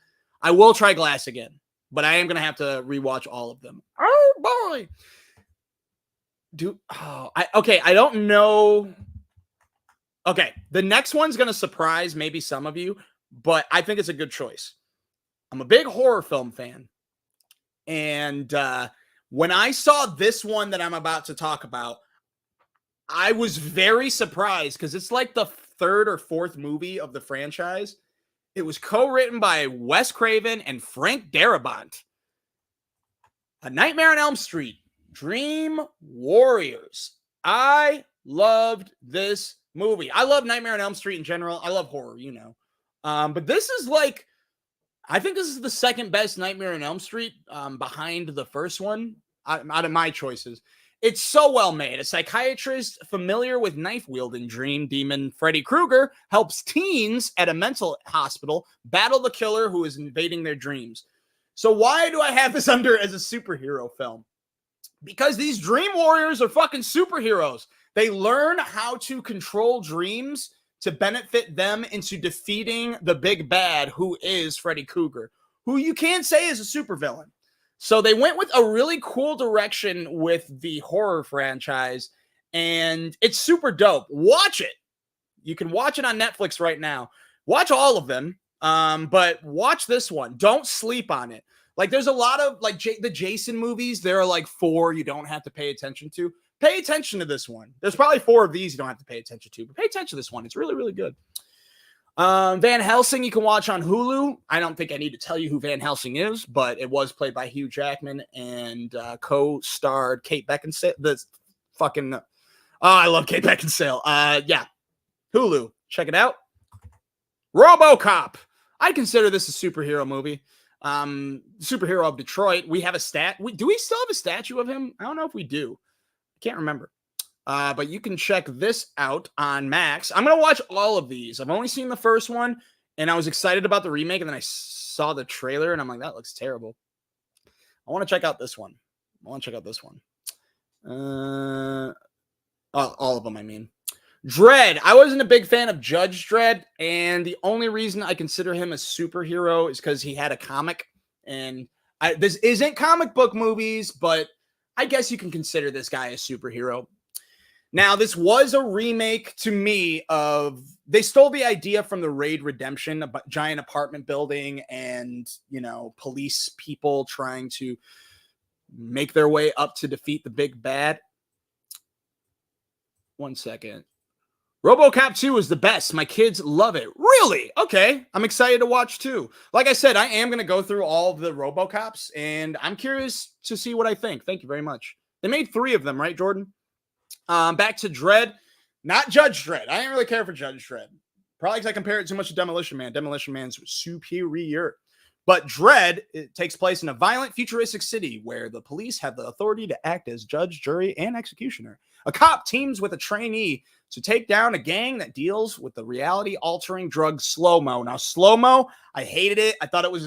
I will try Glass again, but I am going to have to rewatch all of them. Oh, boy. I don't know. Okay, the next one's going to surprise maybe some of you, but I think it's a good choice. I'm a big horror film fan. And when I saw this one that I'm about to talk about, I was very surprised because it's like the third or fourth movie of the franchise. It was co-written by Wes Craven and Frank Darabont. A Nightmare on Elm Street, Dream Warriors. I loved this movie. I love Nightmare on Elm Street in general. I love horror, you know. But this is like, I think this is the second best Nightmare on Elm Street behind the first one out of my choices. It's so well made. A psychiatrist familiar with knife-wielding dream demon Freddy Krueger helps teens at a mental hospital battle the killer who is invading their dreams. So why do I have this under as a superhero film? Because these dream warriors are fucking superheroes. They learn how to control dreams to benefit them into defeating the big bad who is Freddy Krueger, who you can't say is a supervillain. So they went with a really cool direction with the horror franchise, and it's super dope. Watch it. You can watch it on Netflix right now. Watch all of them, but watch this one. Don't sleep on it. Like, there's a lot of, like, the Jason movies. There are, like, 4 you don't have to pay attention to. Pay attention to this one. There's probably 4 of these you don't have to pay attention to, but pay attention to this one. It's really, really good. Van Helsing you can watch on Hulu. I don't think I need to tell you who Van Helsing is, but it was played by Hugh Jackman and co-starred Kate Beckinsale. I love Kate Beckinsale. Yeah, Hulu. Check it out. RoboCop. I consider this a superhero movie. Superhero of Detroit. We have a do we still have a statue of him? I don't know if we do. I can't remember. But you can check this out on Max. I'm going to watch all of these. I've only seen the first one, and I was excited about the remake, and then I saw the trailer, and I'm like, that looks terrible. I want to check out this one. All of them, I mean. Dredd. I wasn't a big fan of Judge Dredd, and the only reason I consider him a superhero is because he had a comic, and this isn't comic book movies, but I guess you can consider this guy a superhero. Now, this was a remake to me of, they stole the idea from the Raid Redemption, a giant apartment building and, you know, police people trying to make their way up to defeat the big bad. One second. RoboCop 2 is the best. My kids love it. Really? Okay. I'm excited to watch 2. Like I said, I am going to go through all of the RoboCops, and I'm curious to see what I think. Thank you very much. They made 3 of them, right, Jordan? Back to Dredd. Not Judge Dredd. I didn't really care for Judge Dredd. Probably because I compare it too much to Demolition Man. Demolition Man's superior. But Dredd, it takes place in a violent, futuristic city where the police have the authority to act as judge, jury, and executioner. A cop teams with a trainee to take down a gang that deals with the reality-altering drug slow-mo. Now, slow-mo, I hated it. I thought it was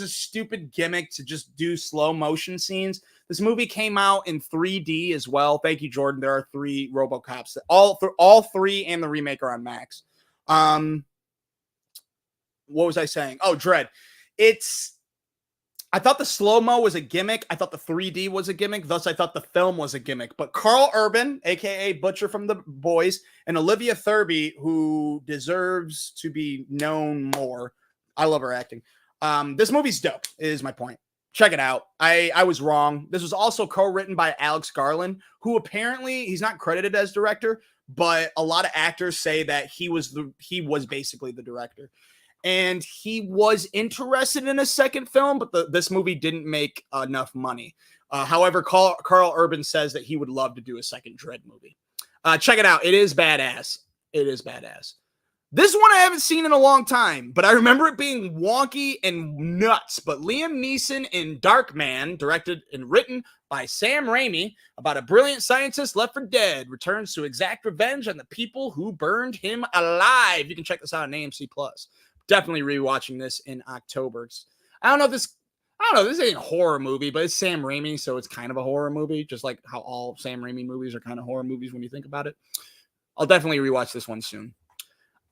a stupid gimmick to just do slow motion scenes. This movie came out in 3D as well. Thank you, Jordan. There are 3 RoboCops. All 3 and the remake are on Max. What was I saying? Oh, Dredd. I thought the slow-mo was a gimmick. I thought the 3D was a gimmick. Thus, I thought the film was a gimmick. But Carl Urban, a.k.a. Butcher from The Boys, and Olivia Thirlby, who deserves to be known more. I love her acting. This movie's dope, is my point. Check it out. I was wrong. This was also co-written by Alex Garland, who apparently, he's not credited as director, but a lot of actors say that he was basically the director. And he was interested in a second film, but this movie didn't make enough money. However, Carl Urban says that he would love to do a second Dredd movie. Check it out. It is badass. It is badass. This one I haven't seen in a long time, but I remember it being wonky and nuts. But Liam Neeson in Darkman, directed and written by Sam Raimi, about a brilliant scientist left for dead, returns to exact revenge on the people who burned him alive. You can check this out on AMC+. Definitely rewatching this in October. I don't know, this ain't a horror movie, but it's Sam Raimi, so it's kind of a horror movie, just like how all Sam Raimi movies are kind of horror movies when you think about it. I'll definitely rewatch this one soon.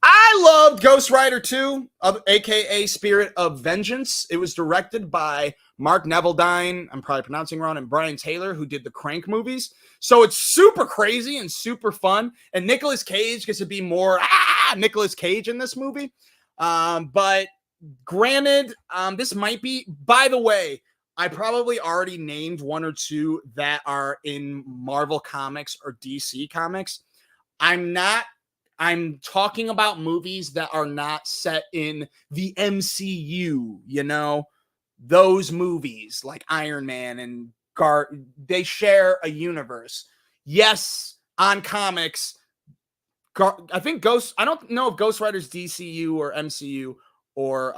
I loved Ghost Rider 2, aka Spirit of Vengeance. It was directed by Mark Neveldine, I'm probably pronouncing wrong, and Brian Taylor, who did the Crank movies. So it's super crazy and super fun. And Nicolas Cage gets to be more Nicolas Cage in this movie. But granted, this might be, by the way, I probably already named 1 or 2 that are in Marvel Comics or DC Comics. I'm talking about movies that are not set in the MCU, you know, those movies like Iron Man and they share a universe. Yes, on comics, I think I don't know if Ghost Rider's DCU or MCU or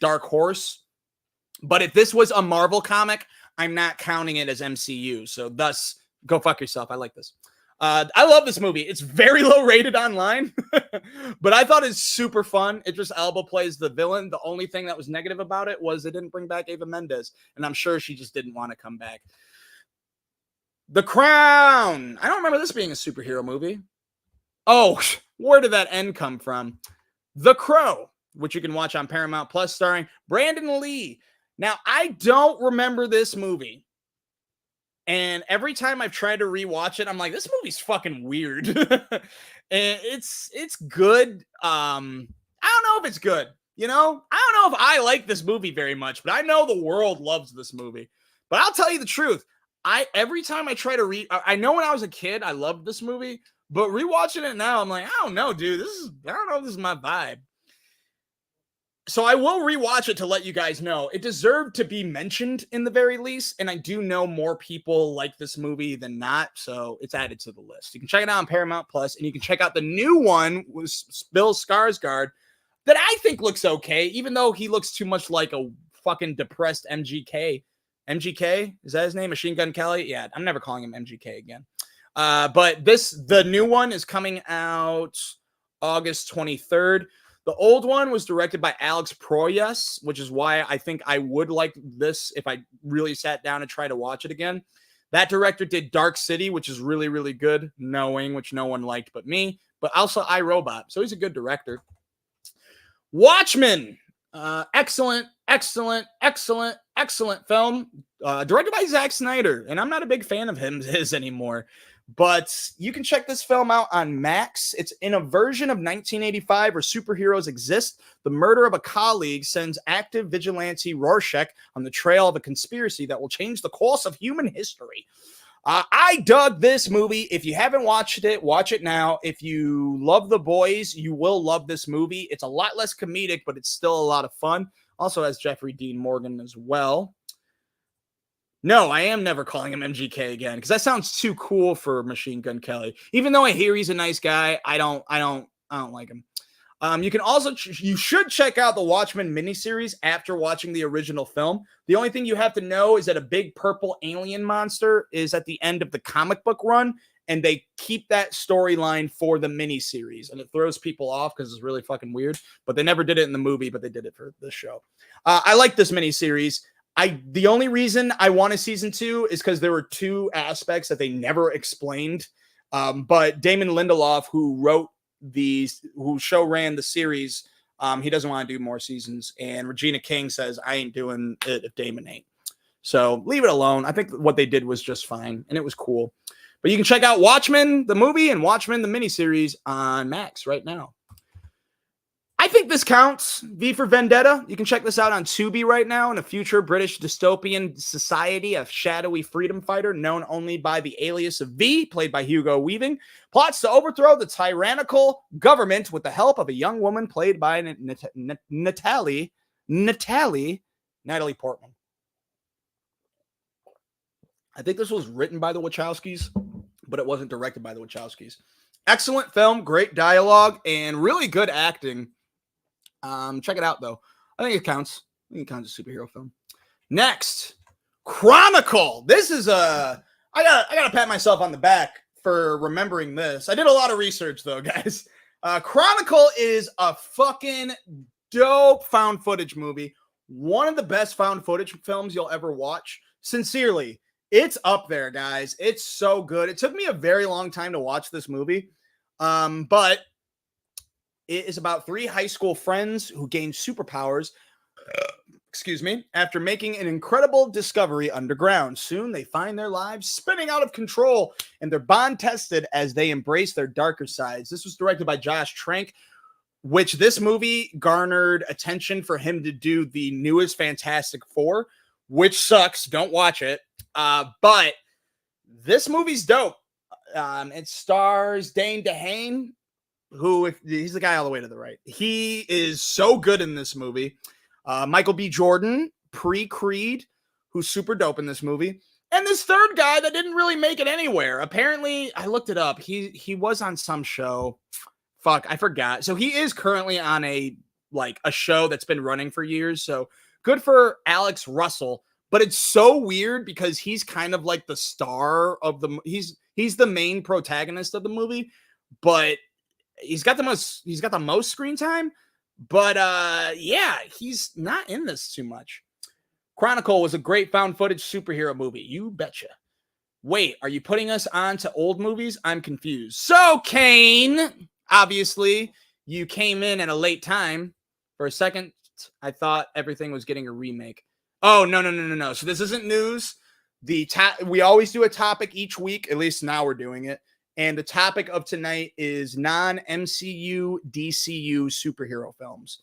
Dark Horse, but if this was a Marvel comic, I'm not counting it as MCU. So thus, go fuck yourself. I like this. I love this movie. It's very low rated online, but I thought it's super fun. Idris Elba plays the villain. The only thing that was negative about it was they didn't bring back Eva Mendes, and I'm sure she just didn't want to come back. The Crown. I don't remember this being a superhero movie. Oh, where did that end come from? The Crow, which you can watch on Paramount Plus, starring Brandon Lee. Now, I don't remember this movie. And every time I've tried to rewatch it, I'm like, this movie's fucking weird. And it's good. I don't know if it's good. You know, I don't know if I like this movie very much, but I know the world loves this movie. But I'll tell you the truth. Every time I try to I know when I was a kid, I loved this movie, but rewatching it now, I'm like, I don't know, dude. I don't know if this is my vibe. So I will rewatch it to let you guys know. It deserved to be mentioned in the very least, and I do know more people like this movie than not, so it's added to the list. You can check it out on Paramount Plus, and you can check out the new one with Bill Skarsgård that I think looks okay, even though he looks too much like a fucking depressed MGK. MGK? Is that his name? Machine Gun Kelly? Yeah, I'm never calling him MGK again. But the new one is coming out August 23rd. The old one was directed by Alex Proyas, which is why I think I would like this if I really sat down and tried to watch it again. That director did Dark City, which is really, really good, Knowing, which no one liked but me, but also iRobot, so he's a good director. Watchmen, excellent film, directed by Zack Snyder, and I'm not a big fan of his anymore. But you can check this film out on Max. It's in a version of 1985 where superheroes exist. The murder of a colleague sends active vigilante Rorschach on the trail of a conspiracy that will change the course of human history. I dug this movie. If you haven't watched it, watch it now. If you love The Boys, you will love this movie. It's a lot less comedic, but it's still a lot of fun. Also has Jeffrey Dean Morgan as well. No, I am never calling him MGK again because that sounds too cool for Machine Gun Kelly. Even though I hear he's a nice guy, I don't like him. You can also you should check out the Watchmen miniseries after watching the original film. The only thing you have to know is that a big purple alien monster is at the end of the comic book run, and they keep that storyline for the miniseries, and it throws people off because it's really fucking weird. But they never did it in the movie, but they did it for the show. I like this miniseries. The only reason I want a season 2 is because there were 2 aspects that they never explained. But Damon Lindelof, who show ran the series, he doesn't want to do more seasons. And Regina King says, I ain't doing it if Damon ain't. So leave it alone. I think what they did was just fine, and it was cool. But you can check out Watchmen, the movie, and Watchmen, the miniseries on Max right now. I think this counts. V for Vendetta. You can check this out on Tubi right now. In a future British dystopian society, a shadowy freedom fighter known only by the alias of V, played by Hugo Weaving, plots to overthrow the tyrannical government with the help of a young woman played by Natalie Portman. I think this was written by the Wachowskis, but it wasn't directed by the Wachowskis. Excellent film, great dialogue, and really good acting. Check it out, though. I think it counts. I think it counts as a superhero film. Next, Chronicle. This is I gotta pat myself on the back for remembering this. I did a lot of research, though, guys. Chronicle is a fucking dope found footage movie. One of the best found footage films you'll ever watch. Sincerely, it's up there, guys. It's so good. It took me a very long time to watch this movie, but it is about 3 high school friends who gain superpowers, after making an incredible discovery underground. Soon they find their lives spinning out of control and their bond tested as they embrace their darker sides. This was directed by Josh Trank, which this movie garnered attention for him to do the newest Fantastic Four, which sucks. Don't watch it. But this movie's dope. It stars Dane DeHaan, who, he's the guy all the way to the right. He is so good in this movie. Michael B. Jordan, pre-Creed, who's super dope in this movie. And this third guy that didn't really make it anywhere. Apparently, I looked it up. He was on some show. Fuck, I forgot. So he is currently on a show that's been running for years. So good for Alex Russell. But it's so weird because he's kind of like the star of he's the main protagonist of the movie, but he's got the most screen time, but yeah, he's not in this too much. Chronicle was a great found footage superhero movie. You betcha. Wait, are you putting us on to old movies? I'm confused. So, Kane, obviously, you came in at a late time. For a second, I thought everything was getting a remake. Oh, no. So this isn't news. We always do a topic each week. At least now we're doing it. And the topic of tonight is non-MCU DCU superhero films.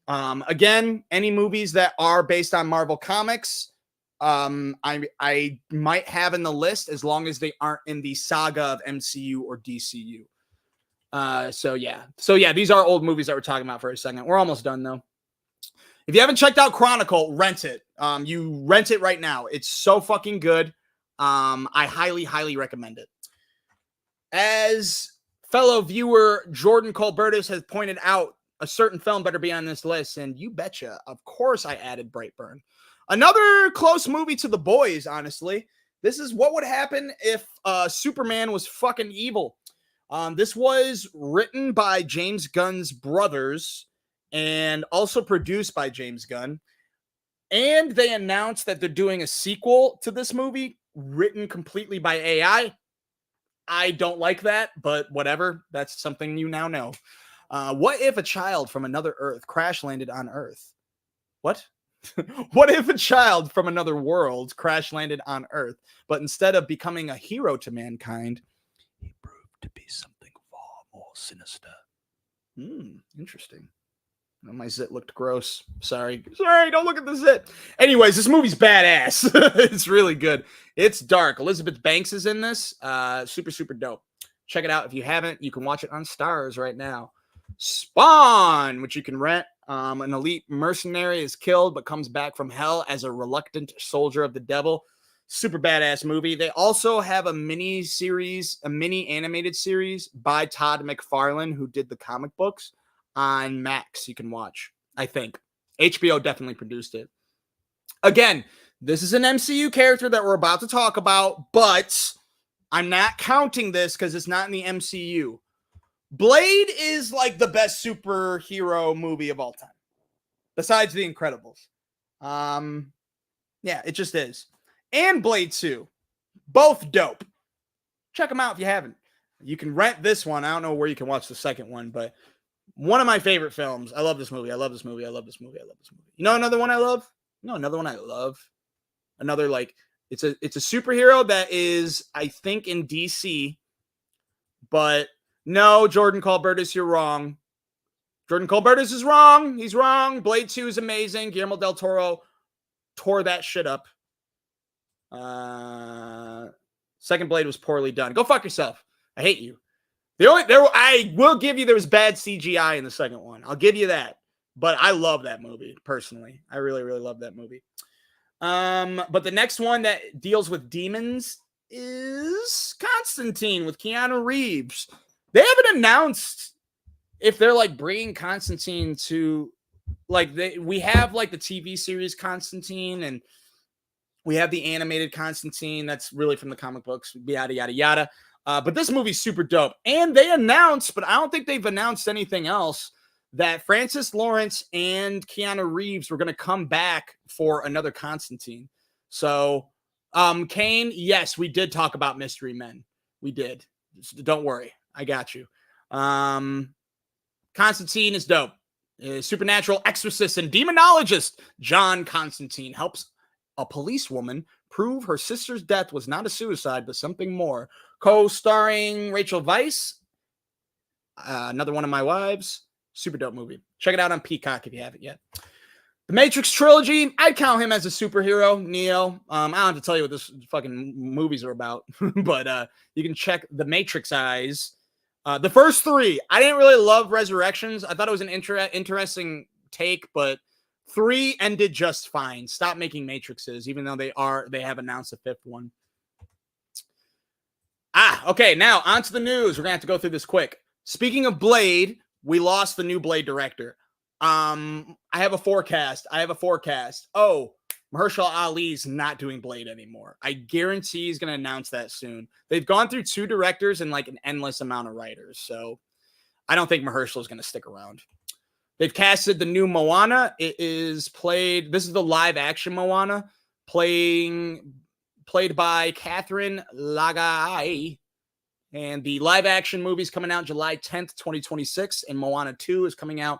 Again, any movies that are based on Marvel Comics, I might have in the list as long as they aren't in the saga of MCU or DCU. So yeah, these are old movies that we're talking about for a second. We're almost done though. If you haven't checked out Chronicle, rent it. You rent it right now. It's so fucking good. I highly recommend it. As fellow viewer Jordan Colbertus has pointed out, a certain film better be on this list, and you betcha. Of course I added Brightburn. Another close movie to The Boys, honestly. This is what would happen if Superman was fucking evil. This was written by James Gunn's brothers and also produced by James Gunn. And they announced that they're doing a sequel to this movie written completely by AI. I don't like that, but whatever. That's something you now know. What if a child from another Earth crash landed on Earth? What? What if a child from another world crash landed on Earth, but instead of becoming a hero to mankind, he proved to be something far more sinister? Interesting. Oh, my zit looked gross. Sorry, don't look at the zit. Anyways, this movie's badass. It's really good. It's dark. Elizabeth Banks is in this. Super dope. Check it out. If you haven't, you can watch it on Stars right now. Spawn, which you can rent. An elite mercenary is killed but comes back from hell as a reluctant soldier of the devil. Super badass movie. They also have a mini series, a mini animated series by Todd McFarlane, who did the comic books, on Max. You can watch, I think. HBO definitely produced it. Again, this is an MCU character that we're about to talk about, but I'm not counting this because it's not in the MCU. Blade is like the best superhero movie of all time, besides The Incredibles. Yeah, it just is. And Blade 2. Both dope. Check them out if you haven't. You can rent this one. I don't know where you can watch the second one, but one of my favorite films. I love this movie. I love this movie. I love this movie. I love this movie. You know another one I love? No, another one I love. Another, like, it's a superhero that is, I think, in DC. But no, Jordan Colbertus, you're wrong. Jordan Colbertus is wrong. He's wrong. Blade 2 is amazing. Guillermo del Toro tore that shit up. Second Blade was poorly done. Go fuck yourself. I hate you. I will give you there was bad CGI in the second one. I'll give you that. But I love that movie personally. I really, really love that movie. But the next one that deals with demons is Constantine with Keanu Reeves. They haven't announced if they're like bringing Constantine to, like, we have like the TV series Constantine, and we have the animated Constantine that's really from the comic books, yada, yada, yada. But this movie's super dope. And they announced, but I don't think they've announced anything else, that Francis Lawrence and Keanu Reeves were going to come back for another Constantine. So, Kane, yes, we did talk about Mystery Men. We did. Don't worry. I got you. Constantine is dope. Supernatural exorcist and demonologist John Constantine helps a policewoman prove her sister's death was not a suicide, but something more. Co-starring Rachel Weisz, another one of my wives. Super dope movie. Check it out on Peacock if you haven't yet. The Matrix trilogy, I'd count him as a superhero, Neo. I don't have to tell you what this fucking movies are about, but you can check The Matrix Eyes. The first three, I didn't really love Resurrections. I thought it was an interesting take, but 3 ended just fine. Stop making Matrixes, even though they have announced a 5th one. Okay, now on to the news. We're gonna have to go through this quick. Speaking of Blade, we lost the new Blade director. I have a forecast. Oh, Mahershala Ali's not doing Blade anymore. I guarantee he's gonna announce that soon. They've gone through 2 directors and like an endless amount of writers, so I don't think Mahershala's gonna stick around. They've casted the new Moana. This is the live action Moana, played by Catherine Lagai. And the live action movie is coming out July 10th, 2026. And Moana 2 is coming out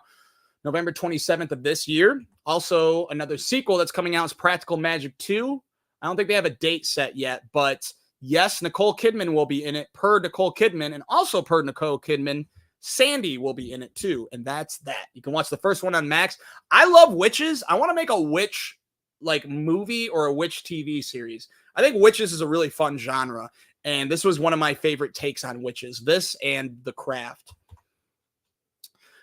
November 27th of this year. Also, another sequel that's coming out is Practical Magic 2. I don't think they have a date set yet, but yes, Nicole Kidman will be in it per Nicole Kidman. And also per Nicole Kidman, Sandy will be in it too, and that's that. You can watch the first one on Max. I love witches. I want to make a witch like movie or a witch TV series. I think witches is a really fun genre, and this was one of my favorite takes on witches. This and The Craft.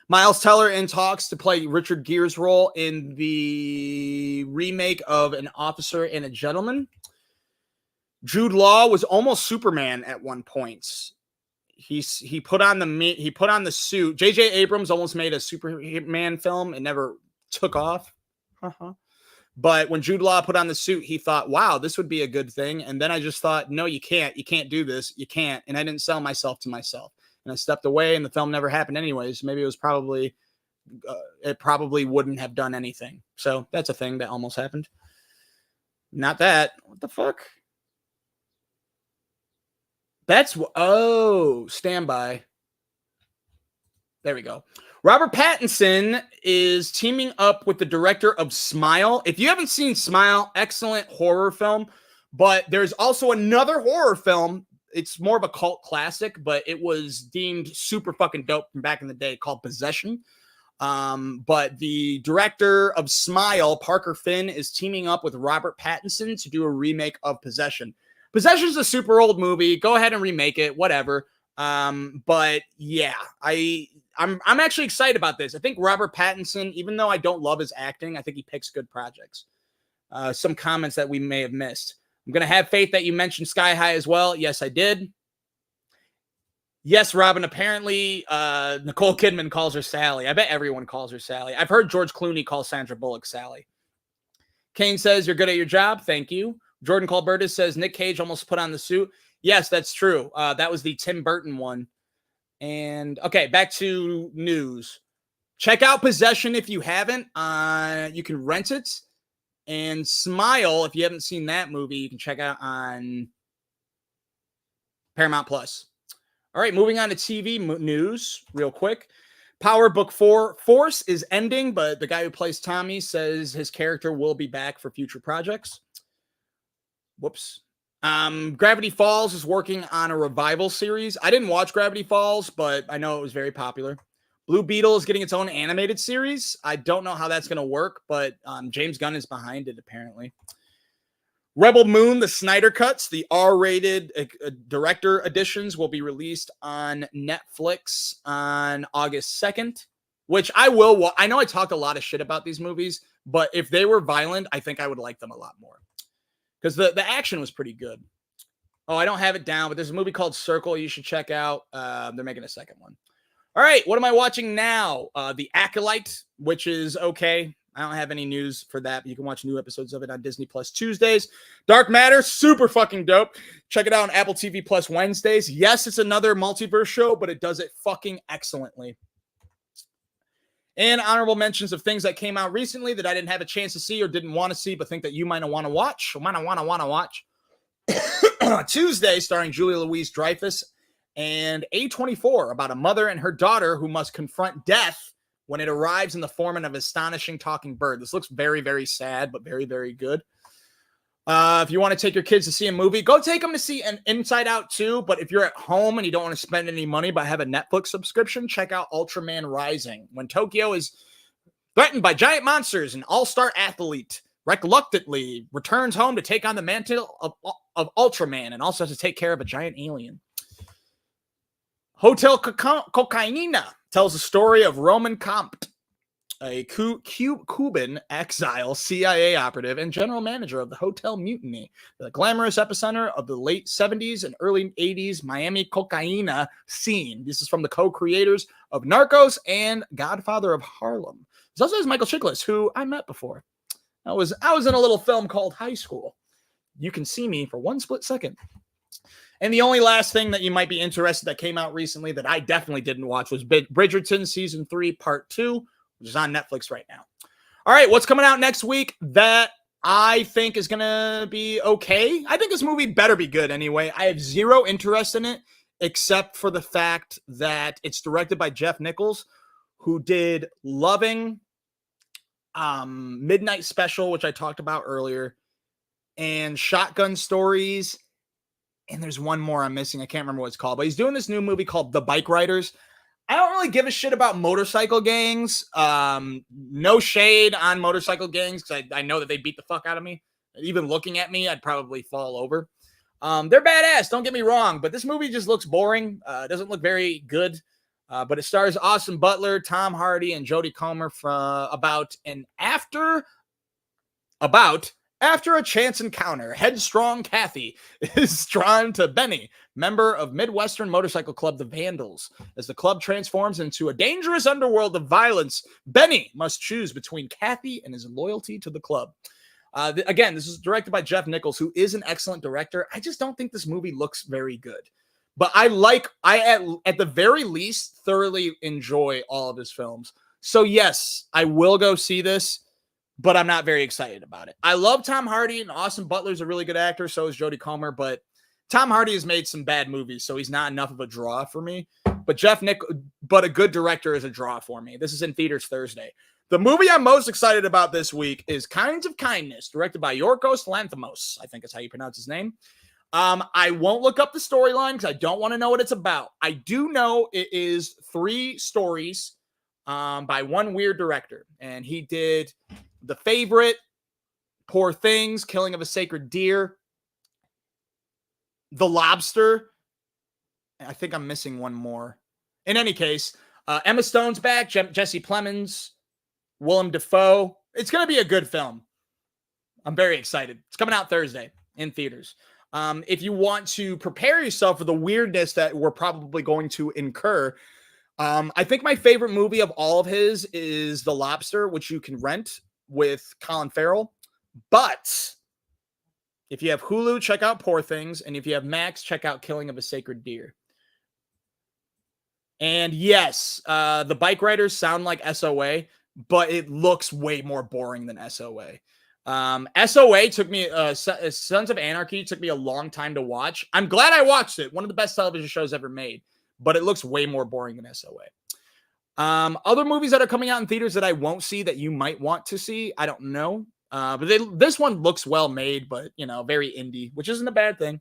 Miles Teller in talks to play Richard Gere's role in the remake of An Officer and a Gentleman. Jude Law was almost Superman at one point. He put on the suit. J.J. Abrams almost made a Superman film and never took off. But when Jude Law put on the suit, he thought, wow, this would be a good thing. And then I just thought, no, you can't do this. You can't. And I didn't sell myself to myself. And I stepped away and the film never happened anyways. Maybe it was it probably wouldn't have done anything. So that's a thing that almost happened. Not that. What the fuck? Stand by. There we go. Robert Pattinson is teaming up with the director of Smile. If you haven't seen Smile, excellent horror film. But there's also another horror film. It's more of a cult classic, but it was deemed super fucking dope from back in the day, called Possession. But the director of Smile, Parker Finn, is teaming up with Robert Pattinson to do a remake of Possession. Possession is a super old movie. Go ahead and remake it, whatever. But yeah, I'm actually excited about this. I think Robert Pattinson, even though I don't love his acting, I think he picks good projects. Some comments that we may have missed. I'm going to have faith that you mentioned Sky High as well. Yes, I did. Yes, Robin, apparently Nicole Kidman calls her Sally. I bet everyone calls her Sally. I've heard George Clooney call Sandra Bullock Sally. Kane says, you're good at your job. Thank you. Jordan Colbertus says, Nick Cage almost put on the suit. Yes, that's true. That was the Tim Burton one. And, okay, back to news. Check out Possession if you haven't. You can rent it. And Smile, if you haven't seen that movie, you can check out on Paramount Plus. All right, moving on to TV news real quick. Power Book 4 Force is ending, but the guy who plays Tommy says his character will be back for future projects. Whoops. Gravity Falls is working on a revival series. I didn't watch Gravity Falls, but I know it was very popular. Blue Beetle is getting its own animated series. I don't know how that's going to work, but James Gunn is behind it, apparently. Rebel Moon, the Snyder Cuts, the R-rated director editions will be released on Netflix on August 2nd, which I will. I know I talked a lot of shit about these movies, but if they were violent, I think I would like them a lot more because the action was pretty good. Oh, I don't have it down, but there's a movie called Circle you should check out. They're making a second one. All right, what am I watching now? The Acolyte, which is okay. I don't have any news for that, but you can watch new episodes of it on Disney Plus Tuesdays. Dark Matter, super fucking dope. Check it out on Apple TV Plus Wednesdays. Yes, it's another multiverse show, but it does it fucking excellently. And honorable mentions of things that came out recently that I didn't have a chance to see or didn't want to see, but think that you might want to watch. Tuesday, starring Julia Louis-Dreyfus and A24, about a mother and her daughter who must confront death when it arrives in the form of an astonishing talking bird. This looks very, very sad, but very, very good. If you want to take your kids to see a movie, go take them to see an Inside Out 2. But if you're at home and you don't want to spend any money but have a Netflix subscription, check out Ultraman Rising. When Tokyo is threatened by giant monsters, an all-star athlete reluctantly returns home to take on the mantle of Ultraman and also to take care of a giant alien. Hotel Cocaina tells the story of Roman Compt, a Cuban exile CIA operative and general manager of the Hotel Mutiny, the glamorous epicenter of the late 70s and early 80s Miami cocaina scene. This is from the co-creators of Narcos and Godfather of Harlem. This also has Michael Chiklis, who I met before. I was in a little film called High School. You can see me for one split second. And the only last thing that you might be interested that came out recently that I definitely didn't watch was Bridgerton Season 3 Part 2, which is on Netflix right now. All right, what's coming out next week that I think is going to be okay? I think this movie better be good anyway. I have zero interest in it, except for the fact that it's directed by Jeff Nichols, who did Loving, Midnight Special, which I talked about earlier, and Shotgun Stories. And there's one more I'm missing. I can't remember what it's called, but he's doing this new movie called The Bike Riders. I don't really give a shit about motorcycle gangs. No shade on motorcycle gangs because I know that they beat the fuck out of me. Even looking at me, I'd probably fall over. They're badass, don't get me wrong, but this movie just looks boring. It doesn't look very good. But it stars Austin Butler, Tom Hardy, and Jodie Comer After a chance encounter, headstrong Kathy is drawn to Benny, member of Midwestern motorcycle club The Vandals. As the club transforms into a dangerous underworld of violence, Benny must choose between Kathy and his loyalty to the club. Again, this is directed by Jeff Nichols, who is an excellent director. I just don't think this movie looks very good. But I at the very least, thoroughly enjoy all of his films. So yes, I will go see this, but I'm not very excited about it. I love Tom Hardy, and Austin Butler's a really good actor. So is Jodie Comer, but Tom Hardy has made some bad movies, so he's not enough of a draw for me. But a good director is a draw for me. This is in theaters Thursday. The movie I'm most excited about this week is Kinds of Kindness, directed by Yorgos Lanthimos. I think is how you pronounce his name. I won't look up the storyline because I don't want to know what it's about. I do know it is 3 stories by one weird director, and he did The Favorite, Poor Things, Killing of a Sacred Deer, The Lobster. I think I'm missing one more. In any case, Emma Stone's back, Jesse Plemons, Willem Dafoe. It's going to be a good film. I'm very excited. It's coming out Thursday. in theaters. If you want to prepare yourself for the weirdness that we're probably going to incur, I think my favorite movie of all of his is The Lobster, which you can rent with Colin Farrell. But if you have Hulu, check out Poor Things. And if you have Max, check out Killing of a Sacred Deer. And yes, the bike riders sound like SOA, but it looks way more boring than SOA. SOA took me, Sons of Anarchy took me a long time to watch. I'm glad I watched it. One of the best television shows ever made, but it looks way more boring than SOA. Other movies that are coming out in theaters that I won't see that you might want to see, I don't know. But this one looks well made, but, very indie, which isn't a bad thing.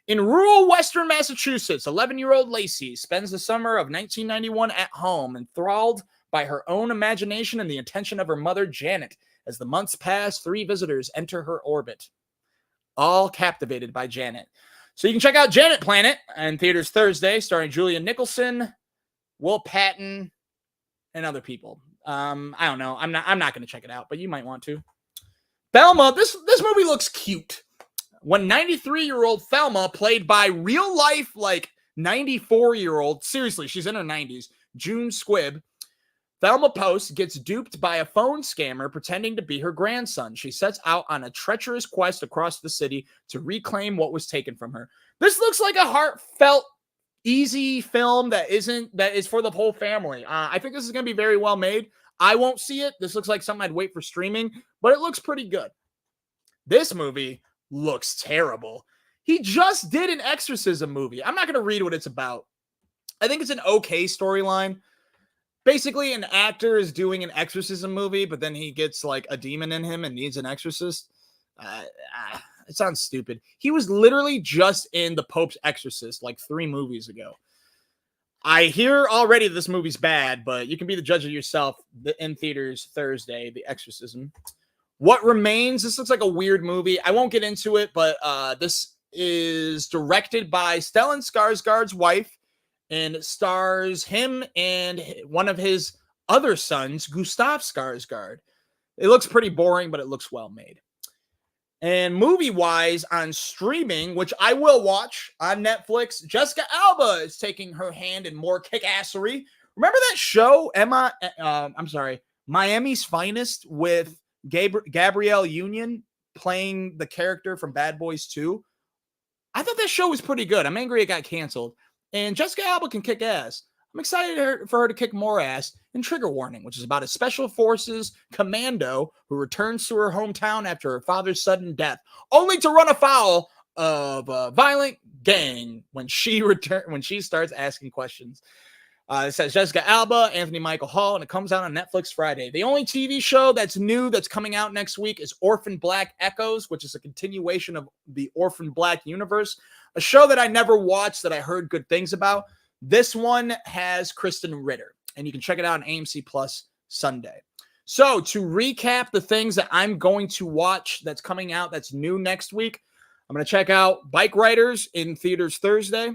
In rural Western Massachusetts, 11-year-old Lacey spends the summer of 1991 at home, enthralled by her own imagination and the attention of her mother, Janet. As the months pass, 3 visitors enter her orbit, all captivated by Janet. So you can check out Janet Planet in theaters Thursday, starring Julia Nicholson, Will Patton, and other people. I don't know. I'm not going to check it out, but you might want to. Thelma, this movie looks cute. When 93-year-old Thelma, played by real life, 94-year-old, seriously, she's in her 90s, June Squibb, Thelma Post gets duped by a phone scammer pretending to be her grandson. She sets out on a treacherous quest across the city to reclaim what was taken from her. This looks like a heartfelt, easy film that is for the whole family. I think this is going to be very well made. I won't see it. This looks like something I'd wait for streaming, but it looks pretty good. This movie looks terrible. He just did an exorcism movie. I'm not going to read what it's about. I think it's an okay storyline. Basically, an actor is doing an exorcism movie, but then he gets a demon in him and needs an exorcist. It sounds stupid. He was literally just in The Pope's Exorcist 3 movies ago. I hear already this movie's bad, but you can be the judge of yourself. In theaters Thursday, The Exorcism. What Remains? This looks like a weird movie. I won't get into it, but this is directed by Stellan Skarsgård's wife, and it stars him and one of his other sons, Gustav Skarsgård. It looks pretty boring, but it looks well made. And movie-wise, on streaming, which I will watch on Netflix, Jessica Alba is taking her hand in more kick-assery. Remember that show, Miami's Finest, with Gabrielle Union playing the character from Bad Boys 2? I thought that show was pretty good. I'm angry it got canceled. And Jessica Alba can kick ass. I'm excited for her to kick more ass in Trigger Warning, which is about a special forces commando who returns to her hometown after her father's sudden death, only to run afoul of a violent gang when she starts asking questions. It says Jessica Alba, Anthony Michael Hall, and it comes out on Netflix Friday. The only TV show that's new that's coming out next week is Orphan Black Echoes, which is a continuation of the Orphan Black universe, a show that I never watched that I heard good things about. This one has Kristen Ritter, and you can check it out on AMC Plus Sunday. So to recap the things that I'm going to watch that's coming out that's new next week, I'm going to check out Bike Riders in theaters Thursday.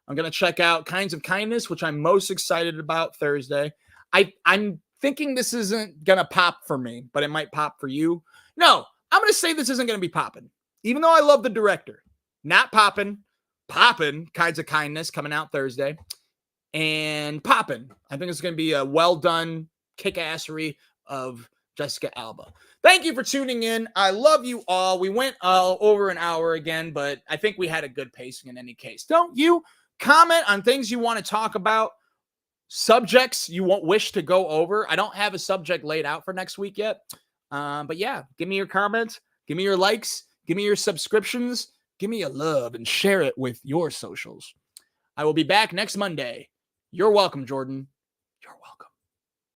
I'm going to check out Kinds of Kindness, which I'm most excited about Thursday. I'm thinking this isn't going to pop for me, but it might pop for you. No, I'm going to say this isn't going to be popping, even though I love the director. Not popping. Poppin', Kinds of Kindness, coming out Thursday. And Poppin'. I think it's going to be a well-done kick-assery of Jessica Alba. Thank you for tuning in. I love you all. We went over an hour again, but I think we had a good pacing in any case. Don't you? Comment on things you want to talk about, subjects you wish to go over. I don't have a subject laid out for next week yet. But yeah, give me your comments. Give me your likes. Give me your subscriptions. Give me a love and share it with your socials. I will be back next Monday. You're welcome, Jordan. You're welcome.